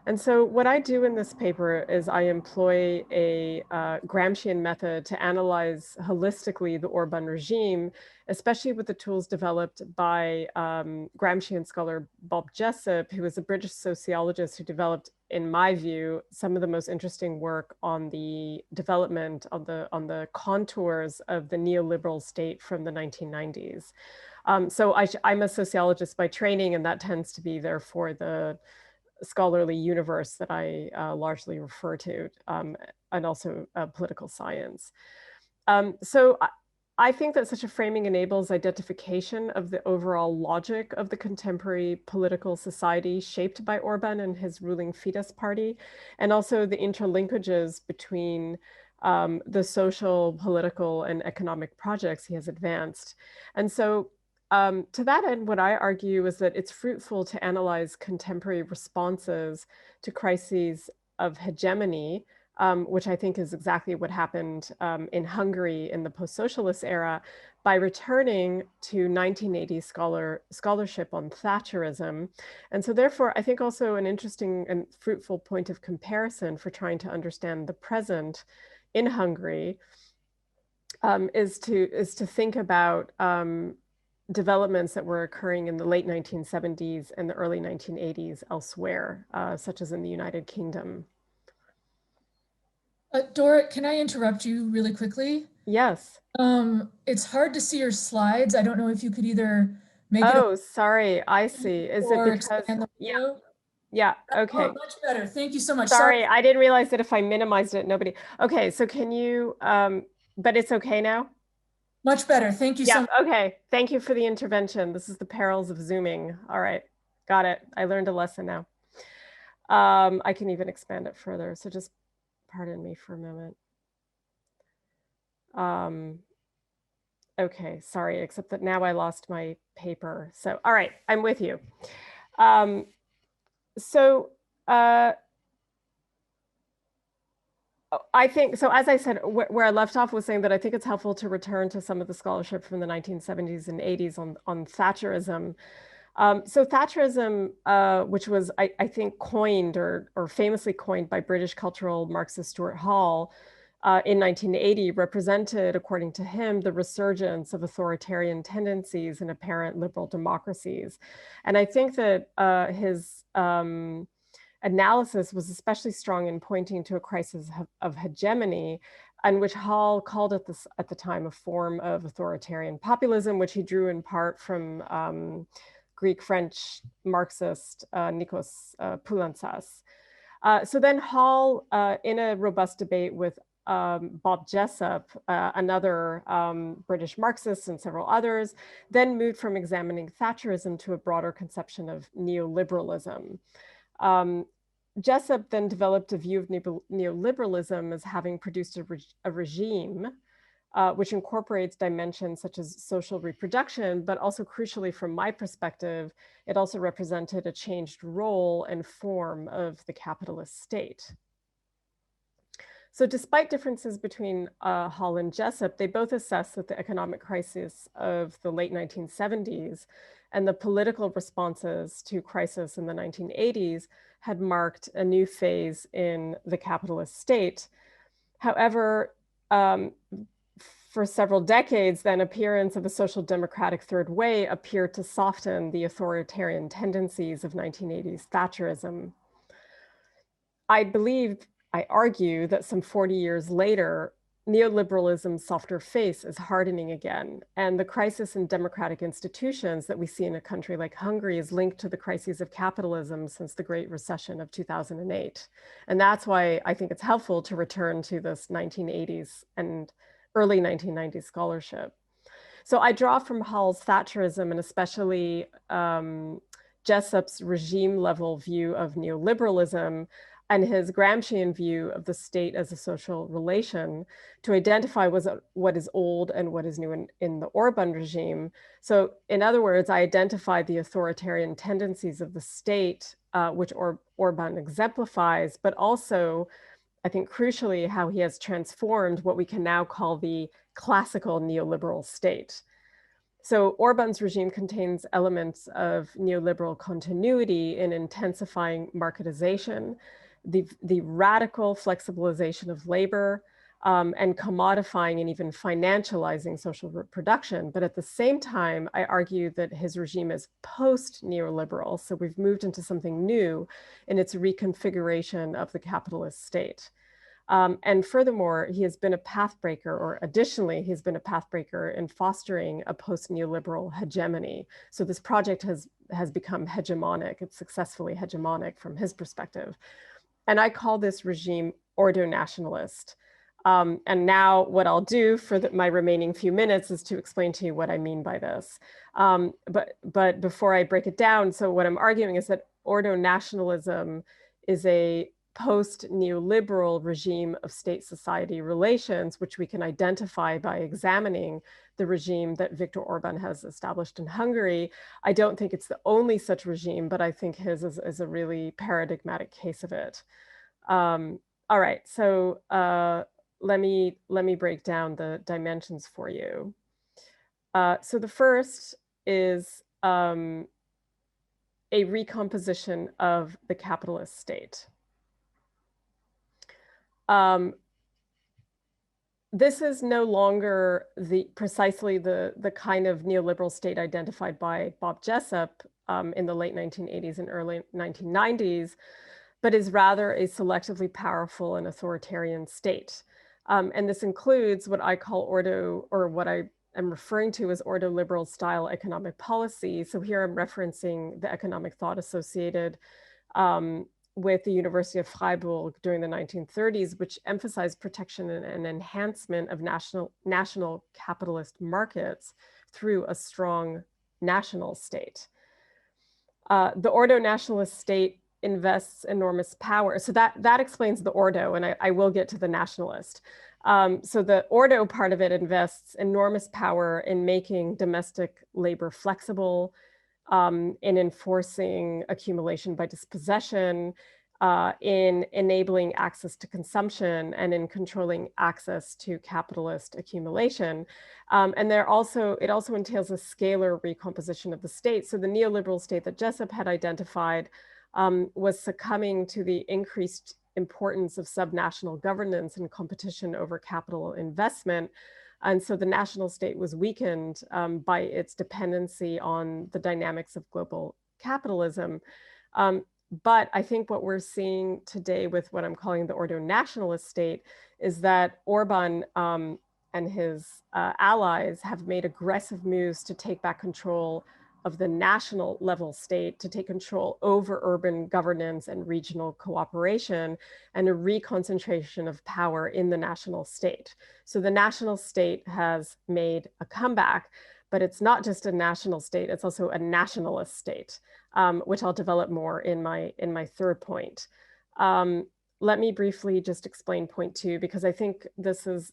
And so what I do in this paper is I employ a Gramscian method to analyze holistically the Orbán regime, especially with the tools developed by Gramscian scholar Bob Jessup, who is a British sociologist who developed, in my view, some of the most interesting work on the development on the contours of the neoliberal state from the 1990s. So I'm a sociologist by training, and that tends to be therefore the scholarly universe that I largely refer to, and also political science. So I think that such a framing enables identification of the overall logic of the contemporary political society shaped by Orbán and his ruling Fidesz party, and also the interlinkages between the social, political, and economic projects he has advanced. And so to that end, what I argue is that it's fruitful to analyze contemporary responses to crises of hegemony, which I think is exactly what happened in Hungary in the post-socialist era, by returning to 1980 scholarship on Thatcherism. And so therefore, I think also an interesting and fruitful point of comparison for trying to understand the present in Hungary is to think about developments that were occurring in the late 1970s and the early 1980s elsewhere, such as in the United Kingdom. Dorit, can I interrupt you really quickly? Yes. It's hard to see your slides. I don't know if you could either make it. Oh, sorry. I see. Is it because? Yeah, okay. Oh, much better. Thank you so much. Sorry, I didn't realize that if I minimized it, nobody. Okay, so can you, but it's okay now? Much better. Thank you so much. Okay. Thank you for the intervention. This is the perils of Zooming. All right, got it. I learned a lesson now. I can even expand it further. So just pardon me for a moment. Okay, sorry, except that now I lost my paper. So, all right, I'm with you. I think, so as I said, where I left off was saying that I think it's helpful to return to some of the scholarship from the 1970s and 80s on Thatcherism. So Thatcherism, which was, I think, coined or famously coined by British cultural Marxist Stuart Hall in 1980, represented, according to him, the resurgence of authoritarian tendencies in apparent liberal democracies. And I think that his analysis was especially strong in pointing to a crisis of hegemony, and which Hall called at the time a form of authoritarian populism, which he drew in part from Greek-French Marxist Nikos Poulantzas. So then Hall, in a robust debate with Bob Jessup, another British Marxist, and several others, then moved from examining Thatcherism to a broader conception of neoliberalism. Jessup then developed a view of neoliberalism as having produced a regime which incorporates dimensions such as social reproduction, but also crucially from my perspective, it also represented a changed role and form of the capitalist state. So despite differences between Hall and Jessup, they both assess that the economic crisis of the late 1970s and the political responses to crisis in the 1980s had marked a new phase in the capitalist state. However, for several decades, then appearance of a social democratic third way appeared to soften the authoritarian tendencies of 1980s Thatcherism. I argue that some 40 years later, neoliberalism's softer face is hardening again, and the crisis in democratic institutions that we see in a country like Hungary is linked to the crises of capitalism since the Great Recession of 2008. And that's why I think it's helpful to return to this 1980s and early 1990s scholarship. So I draw from Hall's Thatcherism and especially Jessup's regime-level view of neoliberalism and his Gramscian view of the state as a social relation to identify what is old and what is new in the Orban regime. So in other words, I identify the authoritarian tendencies of the state, which Orban exemplifies, but also, I think crucially, how he has transformed what we can now call the classical neoliberal state. So Orban's regime contains elements of neoliberal continuity in intensifying marketization, the radical flexibilization of labor, and commodifying and even financializing social reproduction. But at the same time, I argue that his regime is post-neoliberal. So we've moved into something new in its reconfiguration of the capitalist state. And furthermore, he has been a pathbreaker, or additionally, he's been a pathbreaker in fostering a post-neoliberal hegemony. So this project has become hegemonic. It's successfully hegemonic from his perspective. And I call this regime ordo-nationalist. And now what I'll do for my remaining few minutes is to explain to you what I mean by this. But before I break it down, so what I'm arguing is that ordo-nationalism is a post-neoliberal regime of state-society relations, which we can identify by examining the regime that Viktor Orban has established in Hungary. I don't think it's the only such regime, but I think his is a really paradigmatic case of it. All right, so let me break down the dimensions for you. So the first is a recomposition of the capitalist state. This is no longer precisely the kind of neoliberal state identified by Bob Jessup in the late 1980s and early 1990s, but is rather a selectively powerful and authoritarian state. And this includes what I call ordo, or what I am referring to as ordo-liberal style economic policy. So here I'm referencing the economic thought associated with the University of Freiburg during the 1930s, which emphasized protection and enhancement of national capitalist markets through a strong national state. The Ordo nationalist state invests enormous power. So that explains the Ordo, and I will get to the nationalist. So the Ordo part of it invests enormous power in making domestic labor flexible, in enforcing accumulation by dispossession, in enabling access to consumption, and in controlling access to capitalist accumulation. And it also entails a scalar recomposition of the state. So the neoliberal state that Jessup had identified was succumbing to the increased importance of subnational governance and competition over capital investment. And so the national state was weakened by its dependency on the dynamics of global capitalism. But I think what we're seeing today with what I'm calling the Ordo nationalist state is that Orban and his allies have made aggressive moves to take back control of the national level state, to take control over urban governance and regional cooperation, and a reconcentration of power in the national state. So the national state has made a comeback, but it's not just a national state, it's also a nationalist state, which I'll develop more in my third point. Let me briefly just explain point 2, because I think the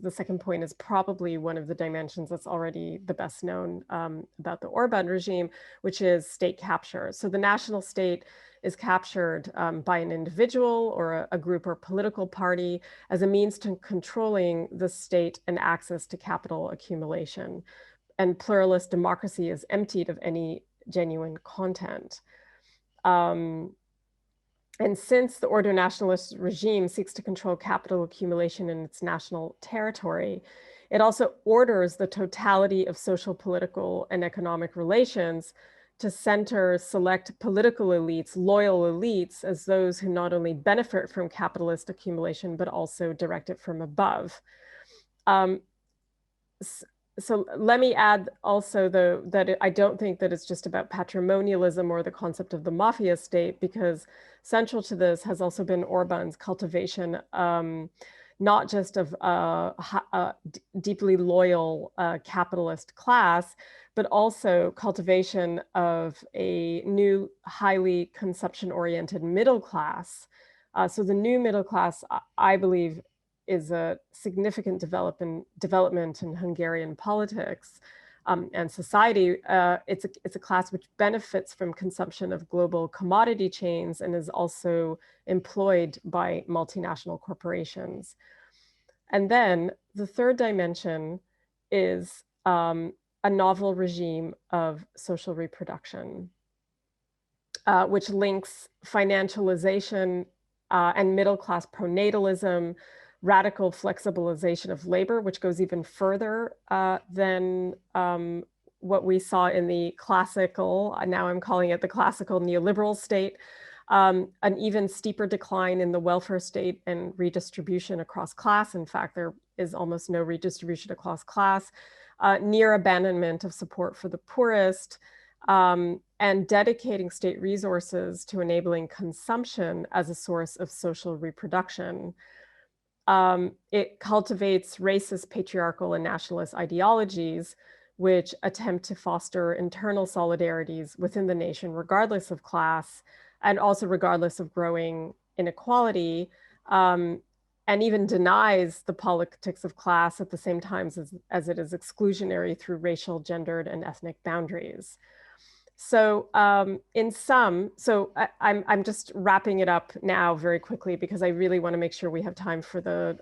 second point is probably one of the dimensions that's already the best known about the Orban regime, which is state capture. So the national state is captured by an individual or a group or political party as a means to controlling the state and access to capital accumulation. And pluralist democracy is emptied of any genuine content. And since the Ordo nationalist regime seeks to control capital accumulation in its national territory, it also orders the totality of social, political, and economic relations to center select political elites, loyal elites, as those who not only benefit from capitalist accumulation, but also direct it from above. So let me add also, though, that I don't think that it's just about patrimonialism or the concept of the mafia state, because central to this has also been Orban's cultivation, not just of a deeply loyal capitalist class, but also cultivation of a new, highly consumption-oriented middle class. So the new middle class, I believe, is a significant development in Hungarian politics and society. It's a class which benefits from consumption of global commodity chains and is also employed by multinational corporations. And then the third dimension is a novel regime of social reproduction, which links financialization and middle-class pronatalism, radical flexibilization of labor, which goes even further than what we saw in the classical, now I'm calling it the classical neoliberal state, an even steeper decline in the welfare state and redistribution across class. In fact, there is almost no redistribution across class, near abandonment of support for the poorest, and dedicating state resources to enabling consumption as a source of social reproduction. It cultivates racist, patriarchal, and nationalist ideologies, which attempt to foster internal solidarities within the nation, regardless of class, and also regardless of growing inequality, and even denies the politics of class at the same time as it is exclusionary through racial, gendered, and ethnic boundaries. So in sum, I'm just wrapping it up now very quickly because I really want to make sure we have time for the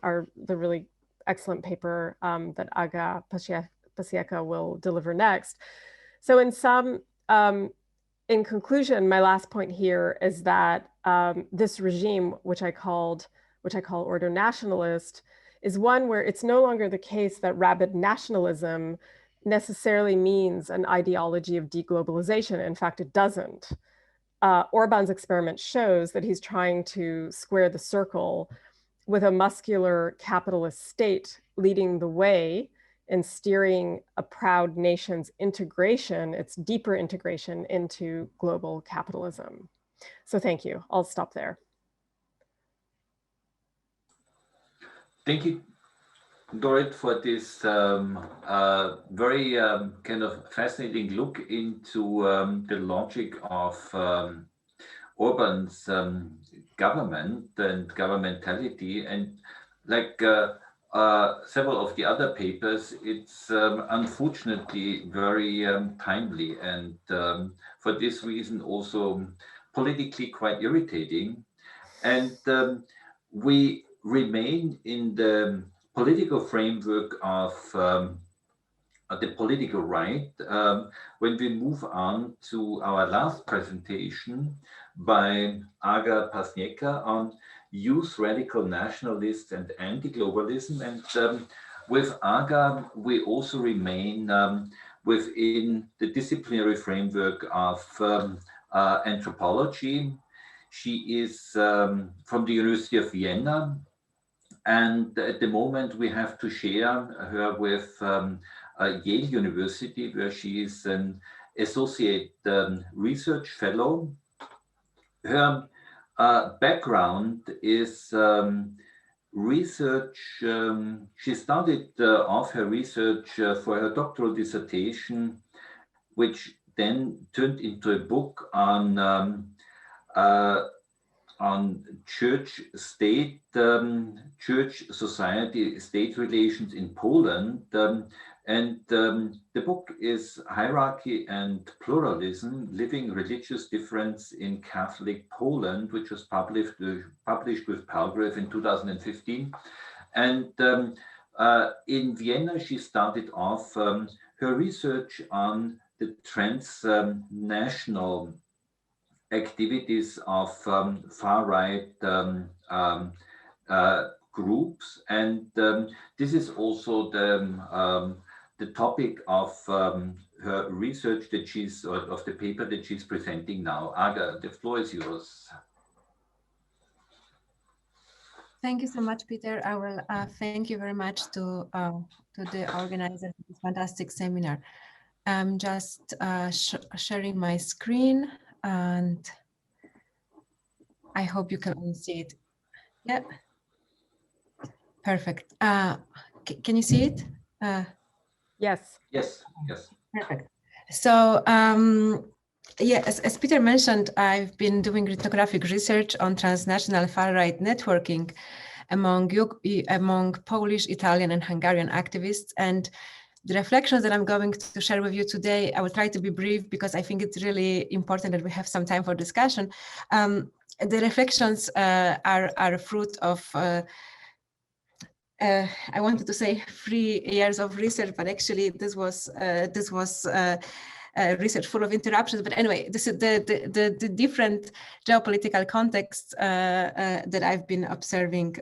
really excellent paper that Aga Pasieka will deliver next. So in sum, in conclusion, my last point here is that this regime, which I call Ordo nationalist, is one where it's no longer the case that rabid nationalism necessarily means an ideology of deglobalization. In fact, it doesn't. Orban's experiment shows that he's trying to square the circle with a muscular capitalist state leading the way and steering a proud nation's integration, its deeper integration into global capitalism. So thank you. I'll stop there. Thank you, Dorit, for this very kind of fascinating look into the logic of Orban's government and governmentality. And like several of the other papers, it's unfortunately very timely, and for this reason also politically quite irritating. And we remain in the political framework of the political right when we move on to our last presentation by Aga Pasieka on youth radical nationalists and anti-globalism. And with Aga, we also remain within the disciplinary framework of anthropology. She is from the University of Vienna, and at the moment we have to share her with Yale University, where she is an associate research fellow. Her background is research. She started off her research for her doctoral dissertation, which then turned into a book on church state, church society state relations in Poland. And the book is Hierarchy and Pluralism, Living Religious Difference in Catholic Poland, which was published with Palgrave in 2015. And in Vienna, she started off her research on the transnational activities of far-right groups, and this is also the topic of her research that she's, or of the paper that she's presenting now. Aga, the floor is yours. Thank you so much, Peter. I will thank you very much to the organizers of this fantastic seminar. I'm just sharing my screen, and I hope you can all see it. Yeah, perfect. Can you see it? Yes. Yes. Yes. Perfect. So yeah, as Peter mentioned, I've been doing ethnographic research on transnational far-right networking among Polish, Italian, and Hungarian activists. And the reflections that I'm going to share with you today, I will try to be brief because I think it's really important that we have some time for discussion. The reflections are a fruit of I wanted to say 3 years of research, but actually this was research full of interruptions. But anyway, this is the different geopolitical contexts that I've been observing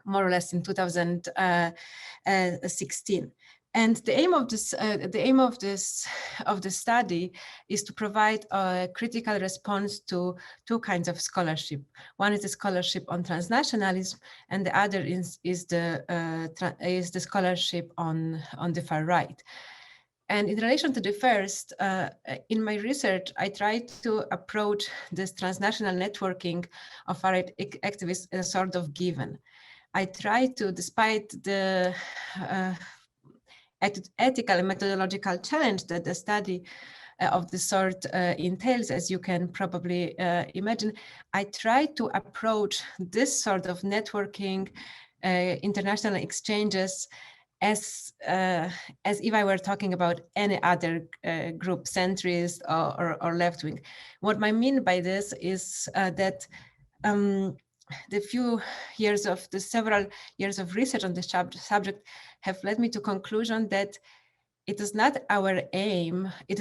more or less in 2016. And the aim of this study is to provide a critical response to 2 kinds of scholarship. One is the scholarship on transnationalism, and the other is the scholarship on the far right. And in relation to the first, in my research, I tried to approach this transnational networking of far-right activists as a sort of given. I tried to, despite the ethical and methodological challenge that the study of this sort entails, as you can probably imagine, I tried to approach this sort of networking, international exchanges, as if I were talking about any other group, centrist or left-wing. What I mean by this is that several years of research on this subject have led me to conclusion that it is not our aim, it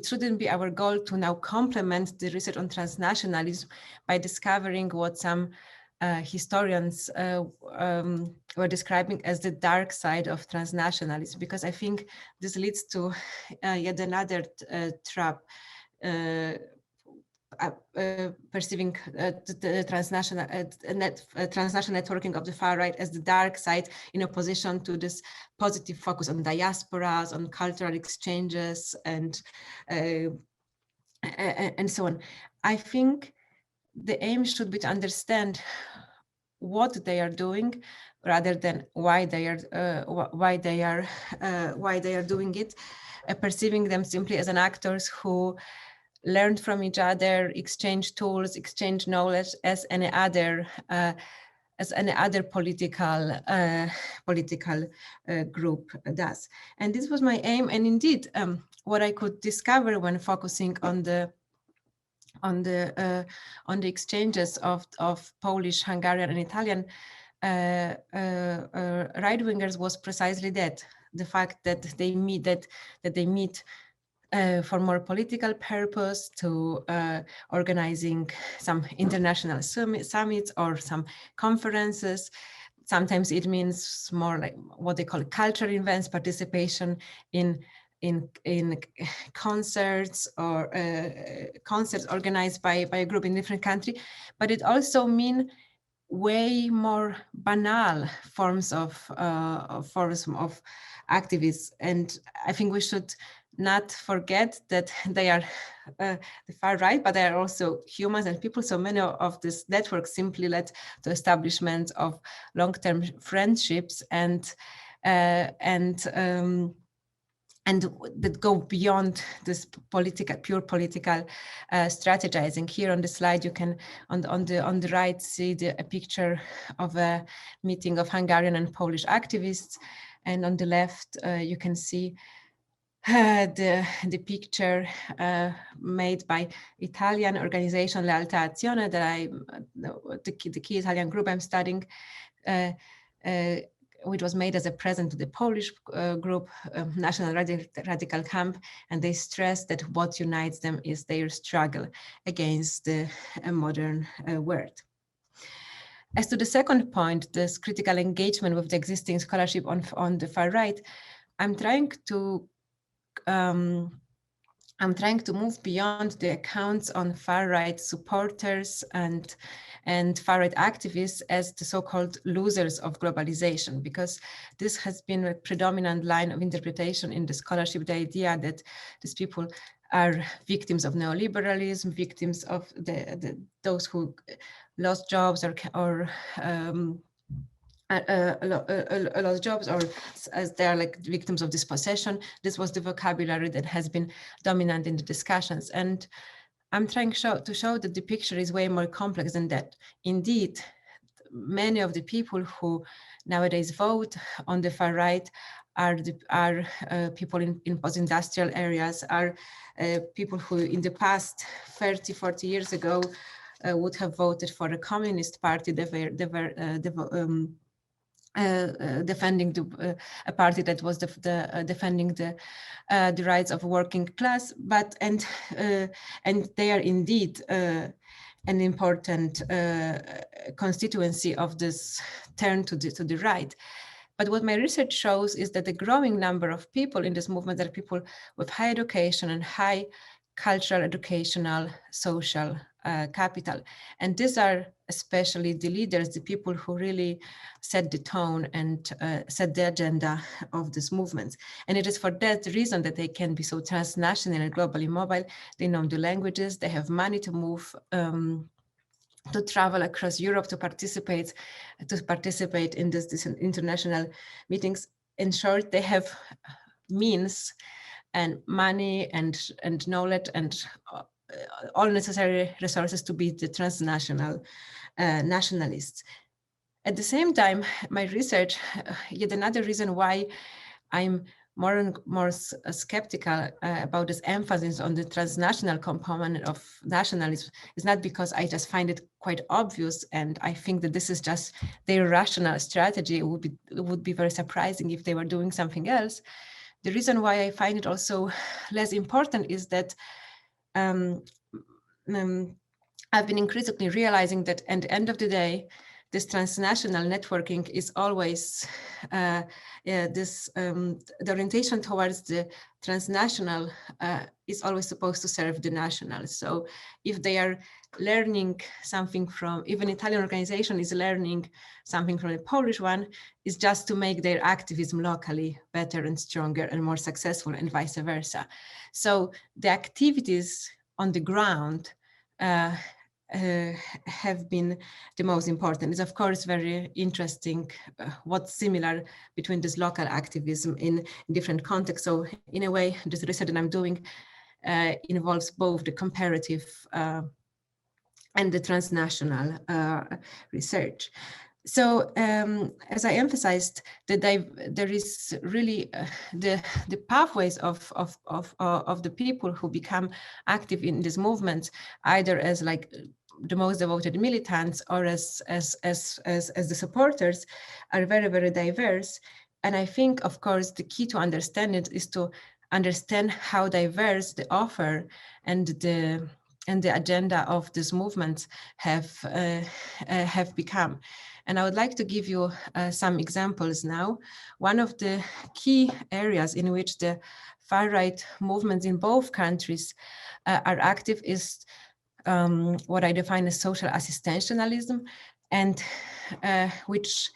shouldn't be our goal to now complement the research on transnationalism by discovering what some historians were describing as the dark side of transnationalism, because I think this leads to yet another trap, perceiving the transnational networking of the far right as the dark side, in opposition to this positive focus on diasporas, on cultural exchanges, and so on. I think the aim should be to understand what they are doing rather than why they are doing it, perceiving them simply as an actors who learned from each other, exchange tools, exchange knowledge as any other political group does. And this was my aim. And indeed, what I could discover when focusing on the exchanges of Polish, Hungarian, and Italian right-wingers was precisely that: the fact that they meet for more political purpose, to organizing some international summits or some conferences. Sometimes it means more like what they call cultural events, participation in concerts or concerts organized by a group in different country. But it also means way more banal forms of activism. And I think we should not forget that they are the far right, but they are also humans and people. So many of this network simply led to establishment of long-term friendships and that go beyond this pure political strategizing. Here on the slide, you can on the right see a picture of a meeting of Hungarian and Polish activists, and on the left you can see the picture made by Italian organization Lealtà that the key Italian group I'm studying, which was made as a present to the Polish group, National Radical Camp, and they stress that what unites them is their struggle against the modern world. As to the second point, this critical engagement with the existing scholarship on the far right, I'm trying to move beyond the accounts on far-right supporters and far-right activists as the so-called losers of globalization, because this has been a predominant line of interpretation in the scholarship, the idea that these people are victims of neoliberalism, victims of those who lost jobs or lost jobs, or as they are like victims of dispossession. This was the vocabulary that has been dominant in the discussions. And I'm trying to show that the picture is way more complex than that. Indeed, many of the people who nowadays vote on the far right are people in post-industrial areas, are people who in the past 30, 40 years ago would have voted for a communist party. They were defending a party that was defending the rights of working class, and they are indeed an important constituency of this turn to the right. But what my research shows is that the growing number of people in this movement are people with high education and high cultural, educational, social capital. And these are especially the leaders, the people who really set the tone and set the agenda of this movement. And it is for that reason that they can be so transnational and globally mobile. They know the languages, they have money to move, to travel across Europe to participate in this international meetings. In short, they have means and money and knowledge and all necessary resources to be the transnational nationalists. At the same time, my research, yet another reason why I'm more and more skeptical about this emphasis on the transnational component of nationalism is not because I just find it quite obvious and I think that this is just their rational strategy. It would be very surprising if they were doing something else. The reason why I find it also less important is that I've been increasingly realizing that at the end of the day, this transnational networking is always the orientation towards the transnational is always supposed to serve the national. So if they are learning something from, even Italian organization is learning something from the Polish one, is just to make their activism locally better and stronger and more successful and vice versa. So the activities on the ground have been the most important. It's of course very interesting what's similar between this local activism in different contexts. So in a way, this research that I'm doing involves both the comparative and the transnational research. So as I emphasized, there is really the pathways of the people who become active in this movement, either as like the most devoted militants or as the supporters, are very, very diverse. And I think, of course, the key to understand it is to understand how diverse the offer and the agenda of this movement have become. And I would like to give you some examples now. One of the key areas in which the far-right movements in both countries are active is what I define as social assistationalism, and which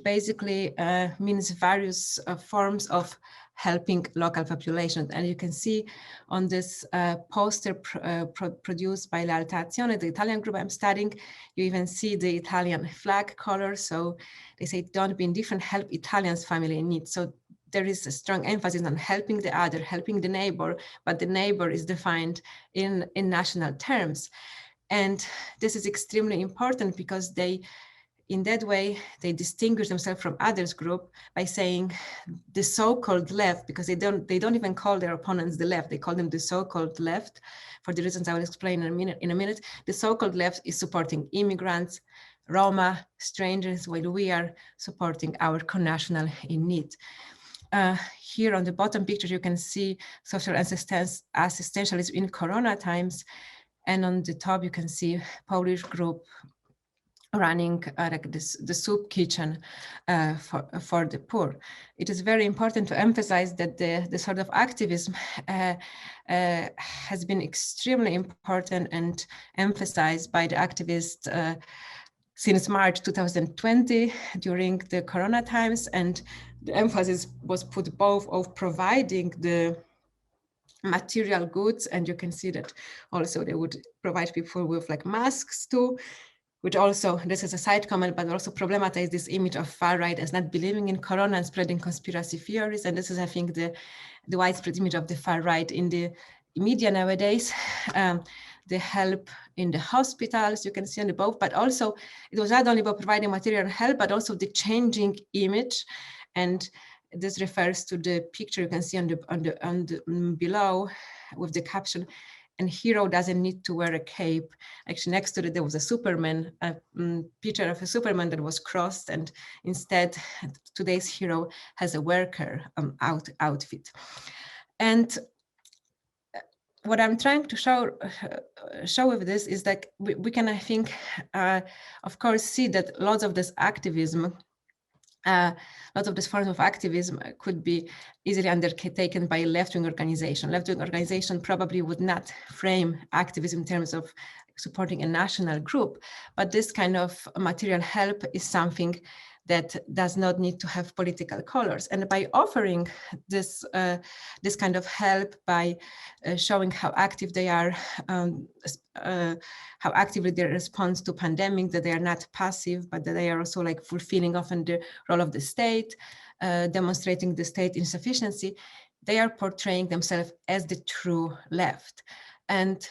basically means various forms of helping local populations. And you can see on this poster produced by Alter-globalists, the Italian group I'm studying, you even see the Italian flag color. So they say, don't be indifferent, help Italians' family in need. So there is a strong emphasis on helping the other, helping the neighbor, but the neighbor is defined in national terms. And this is extremely important because in that way, they distinguish themselves from others group by saying the so-called left, because they don't even call their opponents the left, they call them the so-called left, for the reasons I will explain in a minute. The so-called left is supporting immigrants, Roma, strangers, while we are supporting our connational in need. Here on the bottom picture, you can see social assistationalism in Corona times. And on the top, you can see Polish group running like the soup kitchen for the poor. It is very important to emphasize that the sort of activism has been extremely important and emphasized by the activists since March 2020 during the Corona times, and the emphasis was put both of providing the material goods, and you can see that also they would provide people with like masks too, which also, this is a side comment, but also problematize this image of far right as not believing in Corona and spreading conspiracy theories. And this is, I think, the widespread image of the far right in the media nowadays. The help in the hospitals, you can see on the both, but also it was not only about providing material help, but also the changing image. And this refers to the picture you can see on the below with the caption, "And hero doesn't need to wear a cape." Actually, next to it, there was a Superman, a picture of a Superman that was crossed, and instead, today's hero has a worker outfit. And what I'm trying to show with this is that we can, I think, of course, see that lots of this activism, lots of these forms of activism could be easily undertaken by a left-wing organization. Left-wing organization probably would not frame activism in terms of supporting a national group, but this kind of material help is something that does not need to have political colors. And by offering this kind of help, by showing how active they are, how actively they respond to pandemic, that they are not passive, but that they are also like fulfilling often the role of the state, demonstrating the state insufficiency, they are portraying themselves as the true left. And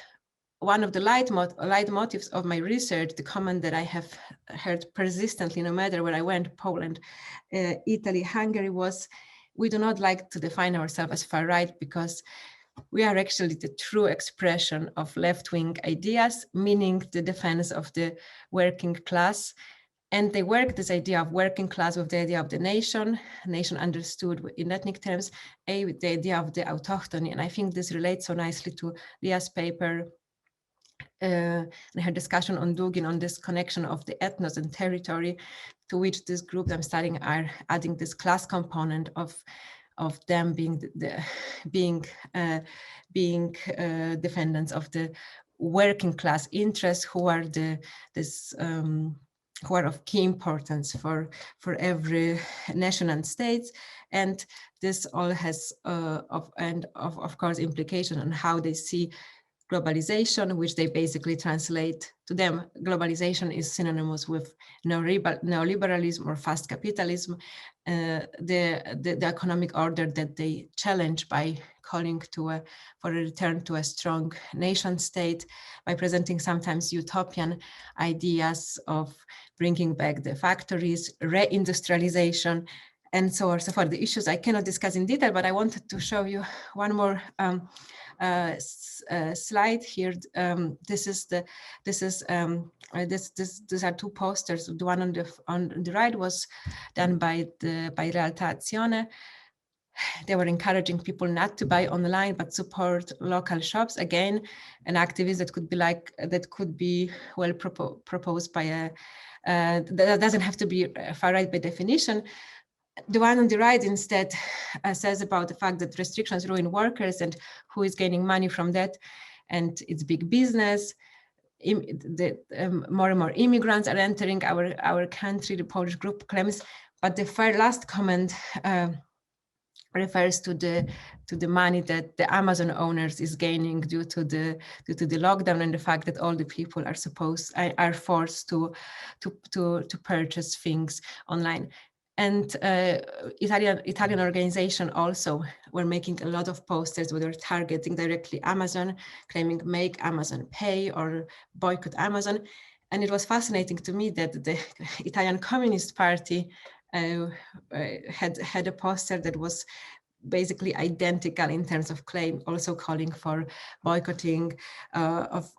one of the leitmotifs of my research, the comment that I have heard persistently, no matter where I went, Poland, Italy, Hungary, was, we do not like to define ourselves as far right because we are actually the true expression of left-wing ideas, meaning the defense of the working class. And they work this idea of working class with the idea of the nation understood in ethnic terms, with the idea of the autochthony. And I think this relates so nicely to Leah's paper and her discussion on Dugin on this connection of the ethnos and territory, to which this group I'm studying are adding this class component of them being defendants of the working class interests, who are who are of key importance for every nation and states. And this all has of course implication on how they see globalization, which they basically translate to them. Globalization is synonymous with neoliberalism or fast capitalism, the economic order that they challenge by calling for a return to a strong nation state, by presenting sometimes utopian ideas of bringing back the factories, reindustrialization, and so on and so forth. The issues I cannot discuss in detail, but I wanted to show you one more slide here. These are two posters. The one on the right was done by Realtazione. They were encouraging people not to buy online but support local shops. Again, an activist that could be well proposed by a that doesn't have to be far right by definition. The one on the right instead says about the fact that restrictions ruin workers and who is gaining money from that, and it's big business. More and more immigrants are entering our country, the Polish group claims. But the last comment refers to the money that the Amazon owners is gaining due to the lockdown and the fact that all the people are forced to purchase things online. And Italian organization also were making a lot of posters where they were targeting directly Amazon, claiming make Amazon pay or boycott Amazon. And it was fascinating to me that the Italian Communist Party had a poster that was basically identical in terms of claim, also calling for boycotting of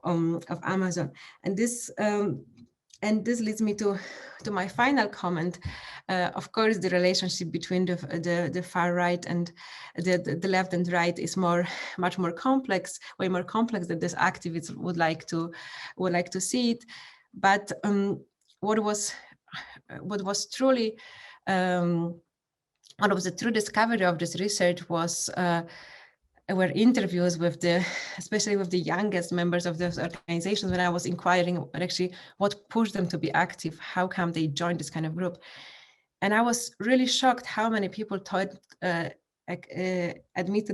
Amazon. And this leads me to my final comment. Of course, the relationship between the far right and the left and right is much more complex, way more complex than this activists would like to see it. But what was truly one of the true discovery of this research were interviews with especially with the youngest members of those organizations, when I was inquiring actually what pushed them to be active, how come they joined this kind of group. And I was really shocked how many people admitted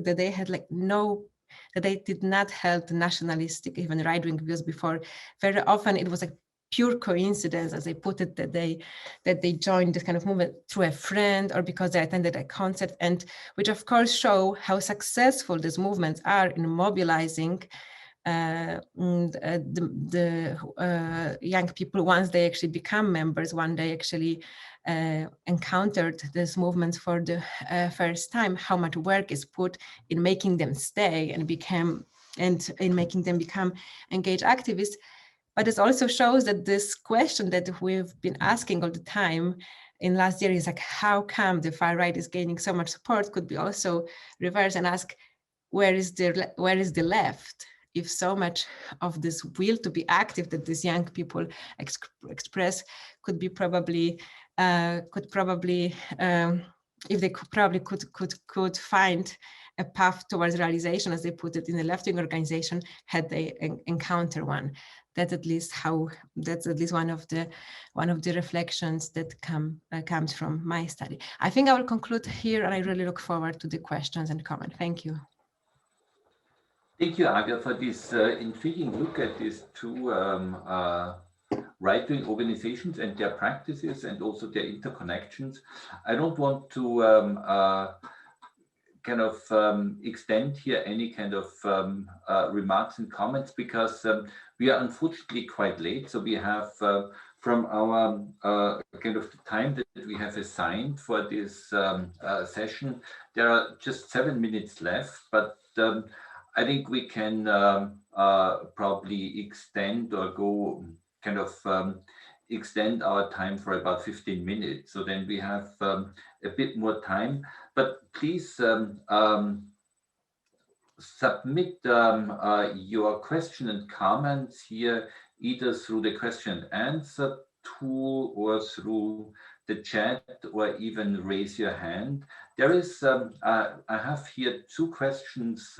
that they had that they did not hold nationalistic, even right-wing views before. Very often it was a pure coincidence, as they put it, that they joined this kind of movement through a friend or because they attended a concert, and which of course show how successful these movements are in mobilizing the young people once they actually become members, when they actually encountered this movement for the first time, how much work is put in making them stay and in making them become engaged activists. But it also shows that this question that we've been asking all the time in last year is like, how come the far right is gaining so much support, could be also reversed and ask, where is the left? If so much of this will to be active that these young people express could probably find a path towards realization, as they put it, in the left-wing organization, had they encounter one. That's at least one of the reflections that comes from my study. I think I will conclude here, and I really look forward to the questions and comments. Thank you. Thank you, Aga, for this intriguing look at these two right-wing organizations and their practices and also their interconnections. I don't want to extend here any kind of remarks and comments, because we are unfortunately quite late. So we have from our the time that we have assigned for this session, there are just 7 minutes left, but I think we can probably extend or go extend our time for about 15 minutes. So then we have a bit more time, but please submit your question and comments here, either through the question and answer tool or through the chat, or even raise your hand. There is, I have here 2 questions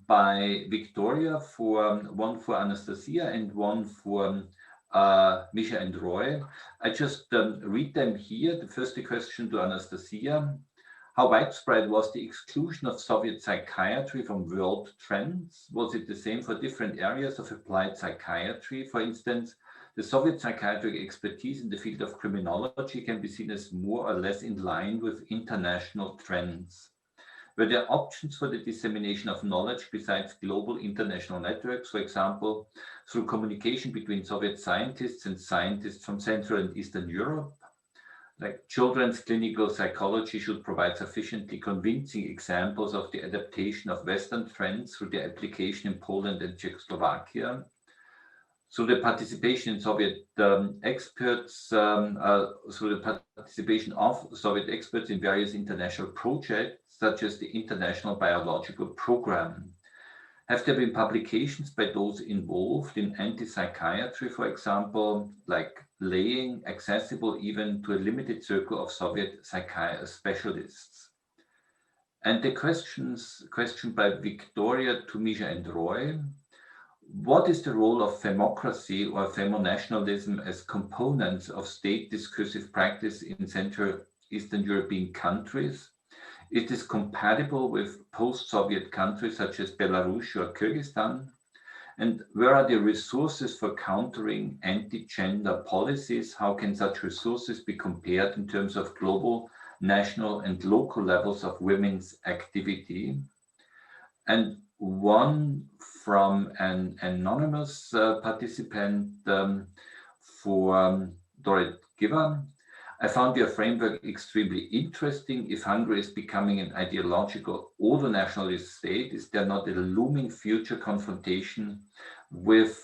by Victoria, one for Anastassiya and one for Misha and Roy. I just read them here. The first question to Anastassiya. How widespread was the exclusion of Soviet psychiatry from world trends? Was it the same for different areas of applied psychiatry? For instance, the Soviet psychiatric expertise in the field of criminology can be seen as more or less in line with international trends. Were there options for the dissemination of knowledge besides global international networks, for example, through communication between Soviet scientists and scientists from Central and Eastern Europe? Like children's clinical psychology should provide sufficiently convincing examples of the adaptation of Western trends through their application in Poland and Czechoslovakia. So the participation in Soviet experts, through the participation of Soviet experts in various international projects, such as the International Biological Program. Have there been publications by those involved in anti-psychiatry, for example, like Leah, accessible even to a limited circle of Soviet specialists? And the question by Victoria, Tumisha, and Roy: what is the role of femocracy or femonationalism as components of state discursive practice in Central Eastern European countries? Is this compatible with post-Soviet countries such as Belarus or Kyrgyzstan? And where are the resources for countering anti-gender policies? How can such resources be compared in terms of global, national, and local levels of women's activity? And one from an anonymous participant for Dorit, Geva: I found your framework extremely interesting. If Hungary is becoming an ideological ordo-nationalist state, is there not a looming future confrontation with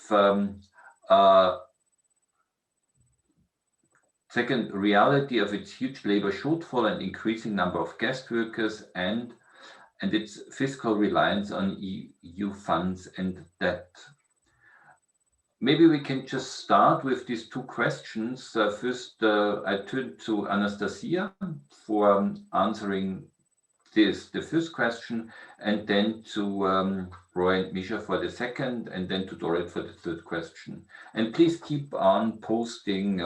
second, reality of its huge labor shortfall and increasing number of guest workers, and its fiscal reliance on EU funds and debt? Maybe we can just start with these two questions. First, I turn to Anastassiya for answering the first question, and then to Roy and Misha for the second, and then to Dorit for the third question. And please keep on posting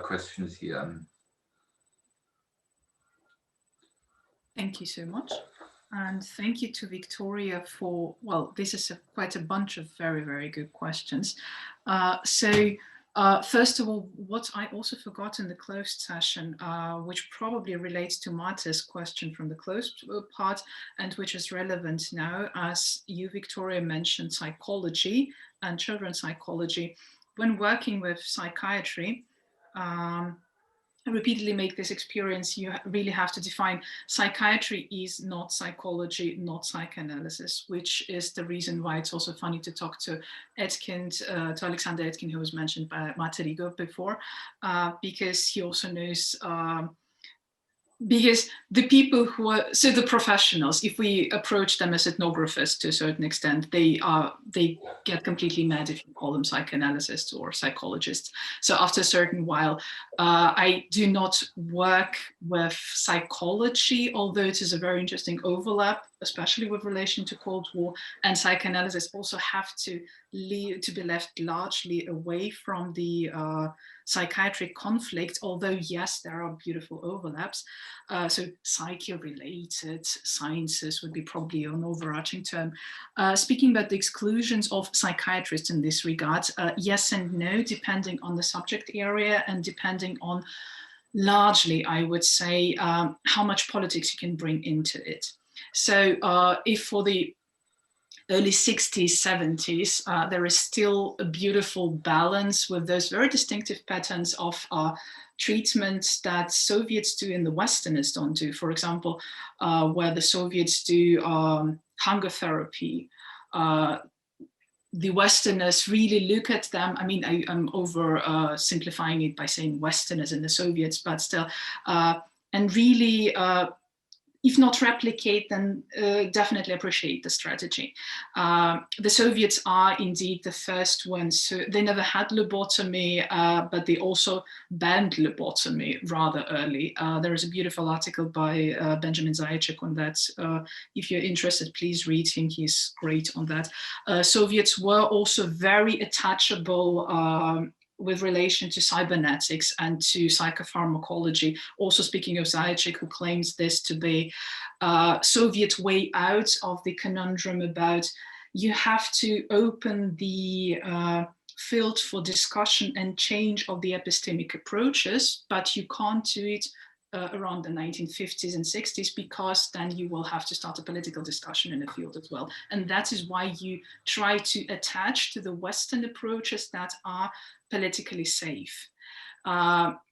questions here. Thank you so much. And thank you to Victoria for, well, this is quite a bunch of very, very good questions. First of all, what I also forgot in the closed session, which probably relates to Mate's question from the closed part, and which is relevant now, as you, Victoria, mentioned psychology and children's psychology. When working with psychiatry, I repeatedly make this experience, you really have to define psychiatry is not psychology, not psychoanalysis, which is the reason why it's also funny to talk to Etkin, to Alexander Etkin, who was mentioned by Mate before, because he also knows, because the people who are, so the professionals, if we approach them as ethnographers to a certain extent, they get completely mad if you call them psychoanalysts or psychologists. So after a certain while, I do not work with psychology, although it is a very interesting overlap, especially with relation to Cold War, and psychoanalysis also have to be left largely away from the psychiatric conflict, although yes, there are beautiful overlaps. So psycho-related sciences would be probably an overarching term. Speaking about the exclusions of psychiatrists in this regard, yes and no, depending on the subject area and depending on, largely, I would say, how much politics you can bring into it. So if for the early 60s, 70s, there is still a beautiful balance with those very distinctive patterns of treatment that Soviets do and the Westerners don't do. For example, where the Soviets do hunger therapy, the Westerners really look at them. I mean, I'm over simplifying it by saying Westerners and the Soviets, but still, and really, if not replicate, then definitely appreciate the strategy. The Soviets are indeed the first ones. So they never had lobotomy, but they also banned lobotomy rather early. There is a beautiful article by Benjamin Zajacek on that. If you're interested, please read him. He's great on that. Soviets were also very attachable with relation to cybernetics and to psychopharmacology, also speaking of Zajac, who claims this to be a Soviet way out of the conundrum about you have to open the field for discussion and change of the epistemic approaches, but you can't do it around the 1950s and 60s, because then you will have to start a political discussion in the field as well. And that is why you try to attach to the Western approaches that are politically safe.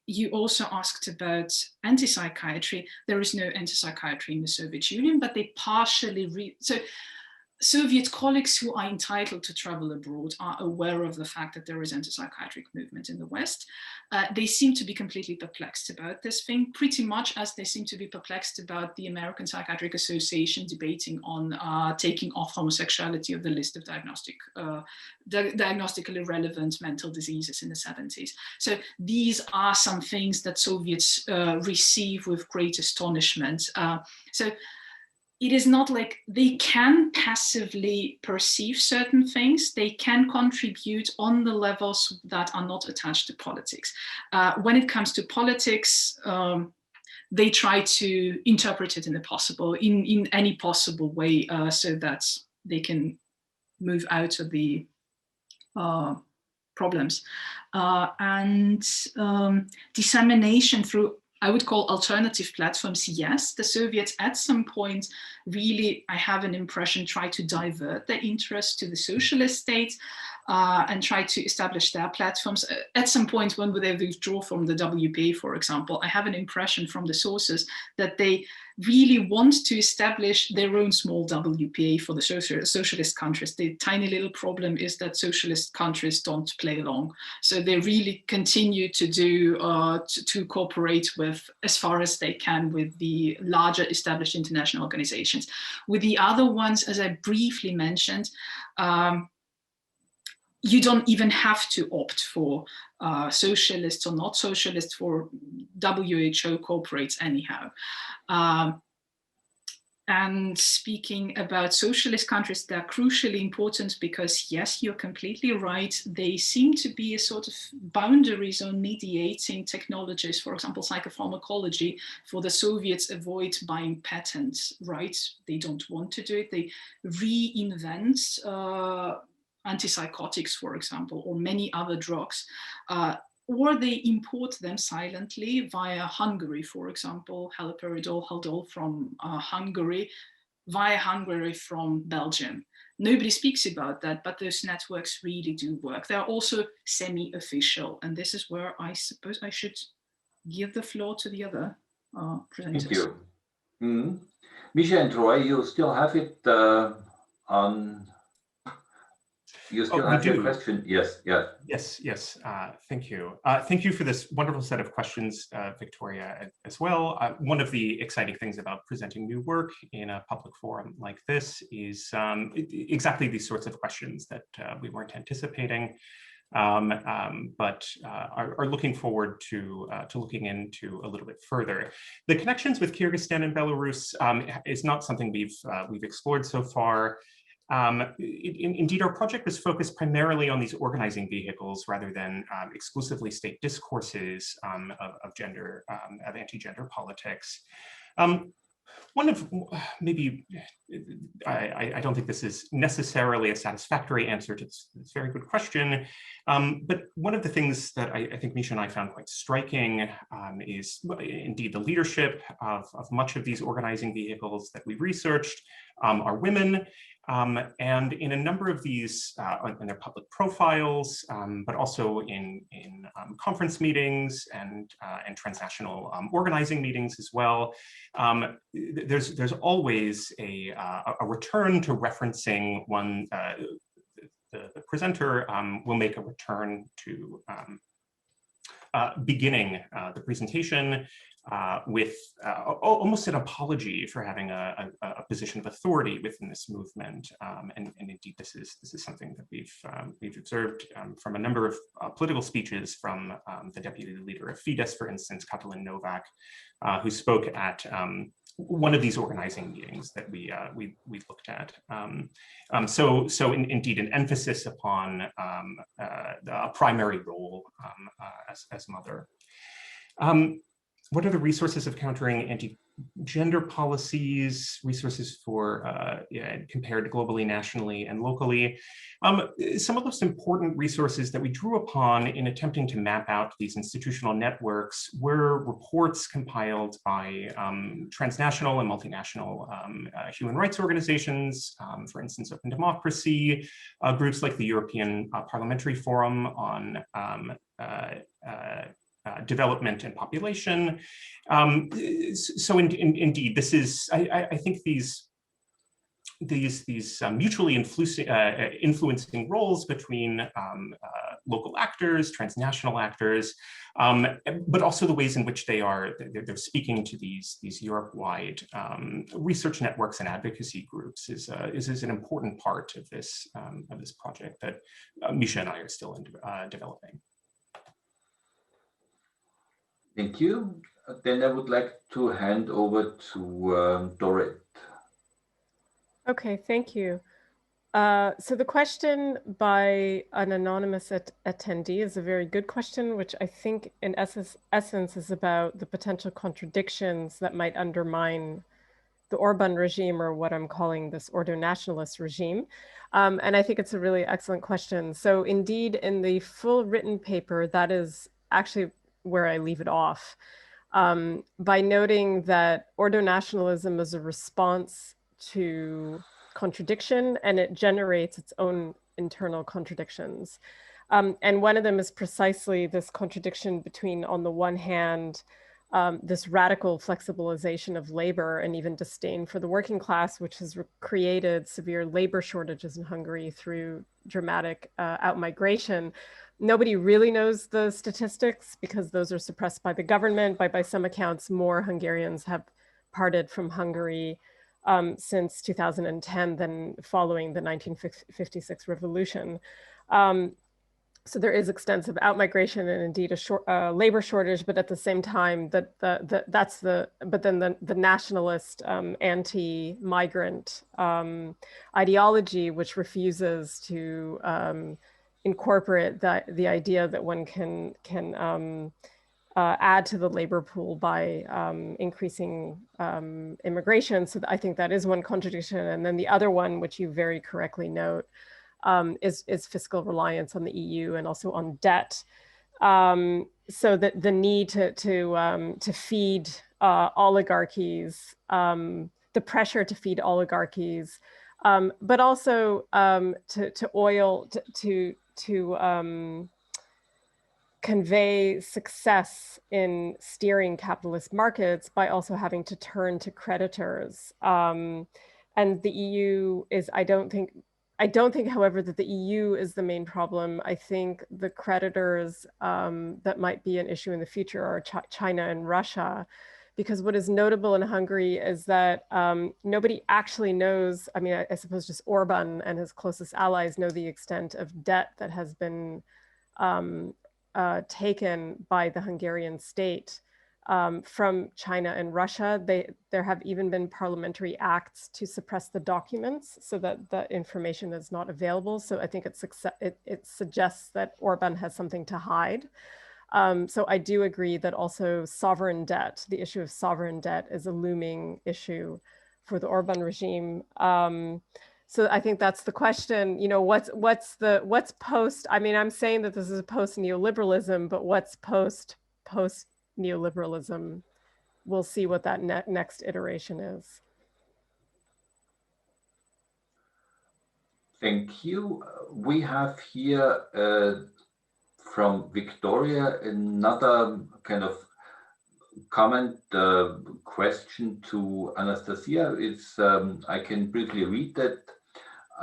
You also asked about anti-psychiatry. There is no anti-psychiatry in the Soviet Union, but they partially so Soviet colleagues who are entitled to travel abroad are aware of the fact that there is anti-psychiatric movement in the West. They seem to be completely perplexed about this thing, pretty much as they seem to be perplexed about the American Psychiatric Association debating on taking off homosexuality of the list of diagnostically relevant mental diseases in the 70s. So these are some things that Soviets receive with great astonishment. So it is not like they can passively perceive certain things. They can contribute on the levels that are not attached to politics. When it comes to politics, they try to interpret it in any possible way, so that they can move out of the problems. And dissemination through, I would call, alternative platforms, yes. The Soviets at some point really, I have an impression, try to divert their interest to the socialist states and try to establish their platforms. At some point when they withdraw from the WPA, for example, I have an impression from the sources that they really want to establish their own small WPA for the socialist countries. The tiny little problem is that socialist countries don't play along. So they really continue to do, to cooperate with, as far as they can, with the larger established international organizations. With the other ones, as I briefly mentioned, you don't even have to opt for socialists or not socialists, for WHO cooperates anyhow. And speaking about socialist countries, they're crucially important because, yes, you're completely right. They seem to be a sort of boundaries on mediating technologies. For example, psychopharmacology, for the Soviets, avoid buying patents, right? They don't want to do it. They reinvent antipsychotics, for example, or many other drugs, or they import them silently via Hungary, for example, haloperidol, Haldol from Hungary, via Hungary from Belgium. Nobody speaks about that, but those networks really do work. They're also semi-official, and this is where I suppose I should give the floor to the other presenters. Thank you. Mm-hmm. Misha and Roy, you still have it on. You still have your question? Yes, yeah. Yes. Thank you. Thank you for this wonderful set of questions, Victoria, as well. One of the exciting things about presenting new work in a public forum like this is exactly these sorts of questions that we weren't anticipating, but are looking forward to looking into a little bit further. The connections with Kyrgyzstan and Belarus is not something we've explored so far. Indeed, our project was focused primarily on these organizing vehicles rather than exclusively state discourses of gender, of anti-gender politics. One of, maybe, I don't think this is necessarily a satisfactory answer to this very good question, but one of the things that I think Misha and I found quite striking is indeed the leadership of much of these organizing vehicles that we researched are women. And in a number of these, in their public profiles, but also in conference meetings and transnational organizing meetings as well, there's always a return to referencing one. The presenter will make a return to beginning the presentation with almost an apology for having a position of authority within this movement, and indeed this is something that we've observed from a number of political speeches from the deputy leader of Fidesz, for instance, Katalin Novak, who spoke at one of these organizing meetings that we looked at. So indeed, an emphasis upon a primary role as mother. What are the resources of countering anti-gender policies, resources for compared globally, nationally, and locally? Some of those important resources that we drew upon in attempting to map out these institutional networks were reports compiled by transnational and multinational human rights organizations, for instance, Open Democracy, groups like the European Parliamentary Forum on development and population. So indeed, this is, I think these mutually influencing roles between local actors, transnational actors, but also the ways in which they're speaking to these Europe-wide research networks and advocacy groups is an important part of this project that Misha and I are still developing. Thank you. Then I would like to hand over to Dorit. Okay, thank you. So the question by an anonymous attendee is a very good question, which I think in essence is about the potential contradictions that might undermine the Orban regime, or what I'm calling this ordo-nationalist regime. And I think it's a really excellent question. So indeed, in the full written paper, that is actually where I leave it off, by noting that ordo-nationalism is a response to contradiction, and it generates its own internal contradictions. And one of them is precisely this contradiction between, on the one hand, this radical flexibilization of labor and even disdain for the working class, which has created severe labor shortages in Hungary through dramatic outmigration. Nobody really knows the statistics because those are suppressed by the government. By some accounts, more Hungarians have parted from Hungary since 2010 than following the 1956 revolution. So there is extensive outmigration and indeed a labor shortage, but at the same time, but then the nationalist anti-migrant ideology, which refuses to incorporate the idea that one can add to the labor pool by increasing immigration. So I think that is one contradiction. And then the other one, which you very correctly note, is fiscal reliance on the EU and also on debt. So that the need to feed oligarchies, the pressure to feed oligarchies, but also to convey success in steering capitalist markets by also having to turn to creditors. And the EU is, I don't think, however, that the EU is the main problem. I think the creditors that might be an issue in the future are China and Russia, because what is notable in Hungary is that nobody actually knows, I mean, I suppose just Orban and his closest allies know the extent of debt that has been taken by the Hungarian state from China and Russia. There have even been parliamentary acts to suppress the documents so that the information is not available. So I think it suggests that Orban has something to hide. So I do agree that also sovereign debt, the issue of sovereign debt, is a looming issue for the Orban regime. So I think that's the question, you know, what's post, I mean, I'm saying that this is post neoliberalism, but what's post neoliberalism? We'll see what that next iteration is. Thank you. We have here from Victoria another kind of comment, question to Anastassiya. It's I can briefly read that.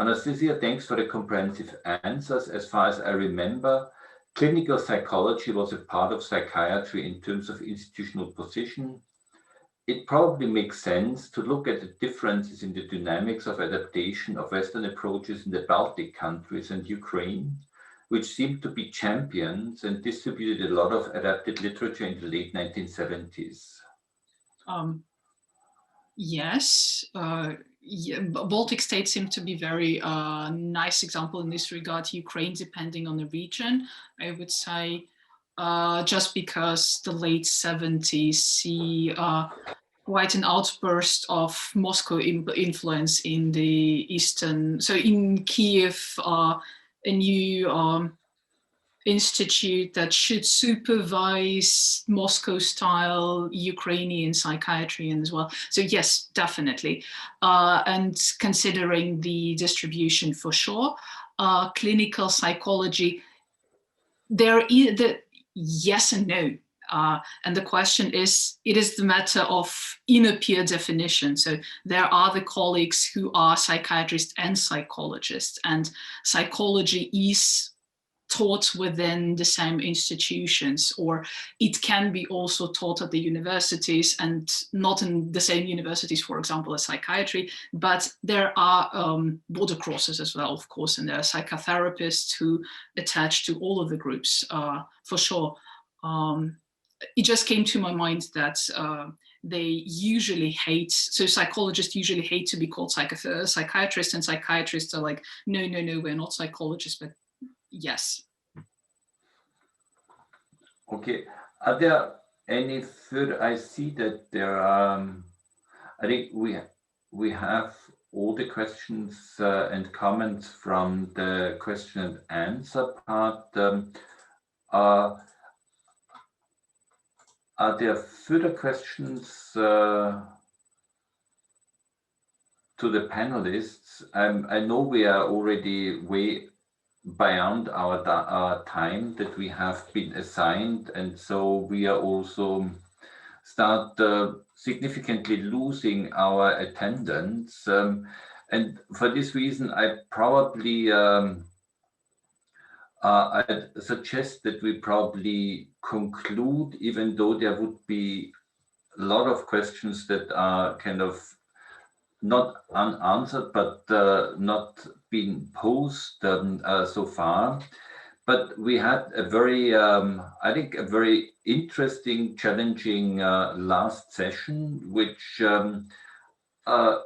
Anastassiya, thanks for the comprehensive answers. As far as I remember, clinical psychology was a part of psychiatry in terms of institutional position. It probably makes sense to look at the differences in the dynamics of adaptation of Western approaches in the Baltic countries and Ukraine, which seemed to be champions and distributed a lot of adapted literature in the late 1970s. Yes. Yeah, Baltic states seem to be very nice example in this regard. Ukraine, depending on the region, I would say, just because the late 70s see quite an outburst of Moscow influence in the eastern. So in Kiev, a new institute that should supervise Moscow-style Ukrainian psychiatry as well. So yes, definitely. And considering the distribution for sure, clinical psychology, there is the yes and no. And the question is, it is the matter of inner peer definition. So there are the colleagues who are psychiatrists and psychologists, and psychology is taught within the same institutions, or it can be also taught at the universities, and not in the same universities, for example, as psychiatry, but there are border crosses as well, of course, and there are psychotherapists who attach to all of the groups, for sure. It just came to my mind that they usually hate, so psychologists usually hate to be called psychiatrists, and psychiatrists are like, no, we're not psychologists, but yes. Okay. Are there any further? I see that there are. I think we have all the questions and comments from the question and answer part. Are there further questions to the panelists? I know we are already way beyond our time that we have been assigned, and so we are also start significantly losing our attendance. And for this reason, I probably I'd suggest that we probably conclude, even though there would be a lot of questions that are kind of not unanswered, but not been posed so far. But we had a very, I think, a very interesting, challenging last session, which I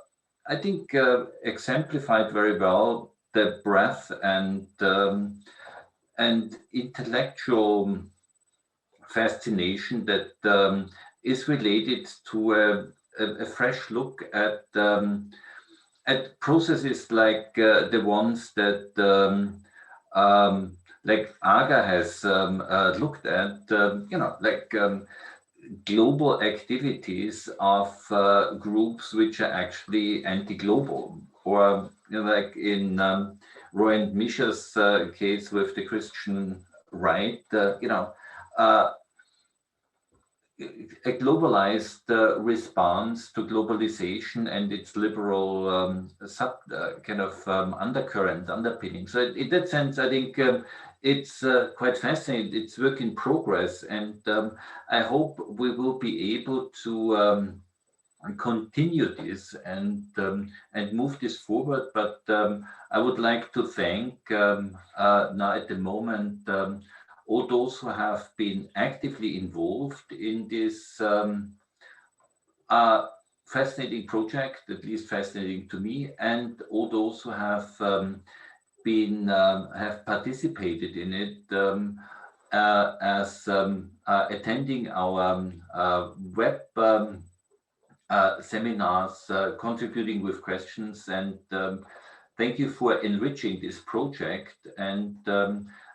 think exemplified very well the breadth and intellectual fascination that is related to a fresh look at processes like the ones that like Aga has looked at, like global activities of groups which are actually anti-global, or like in Roy and Misha's case with the Christian right, a globalized response to globalization and its liberal undercurrent, underpinning. So in that sense, I think it's quite fascinating. It's work in progress, and I hope we will be able to continue this and move this forward. But I would like to thank now at the moment all those who have been actively involved in this fascinating project, at least fascinating to me, and all those who have have participated in it as attending our web seminars, contributing with questions, and thank you for enriching this project, and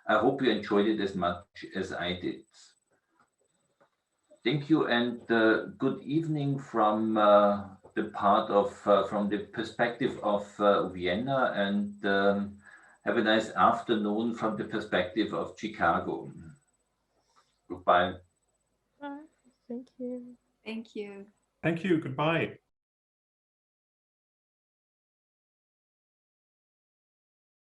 I hope you enjoyed it as much as I did. Thank you, and good evening from the part of, from the perspective of Vienna, and have a nice afternoon from the perspective of Chicago. Goodbye. Thank you. Thank you. Thank you. Goodbye.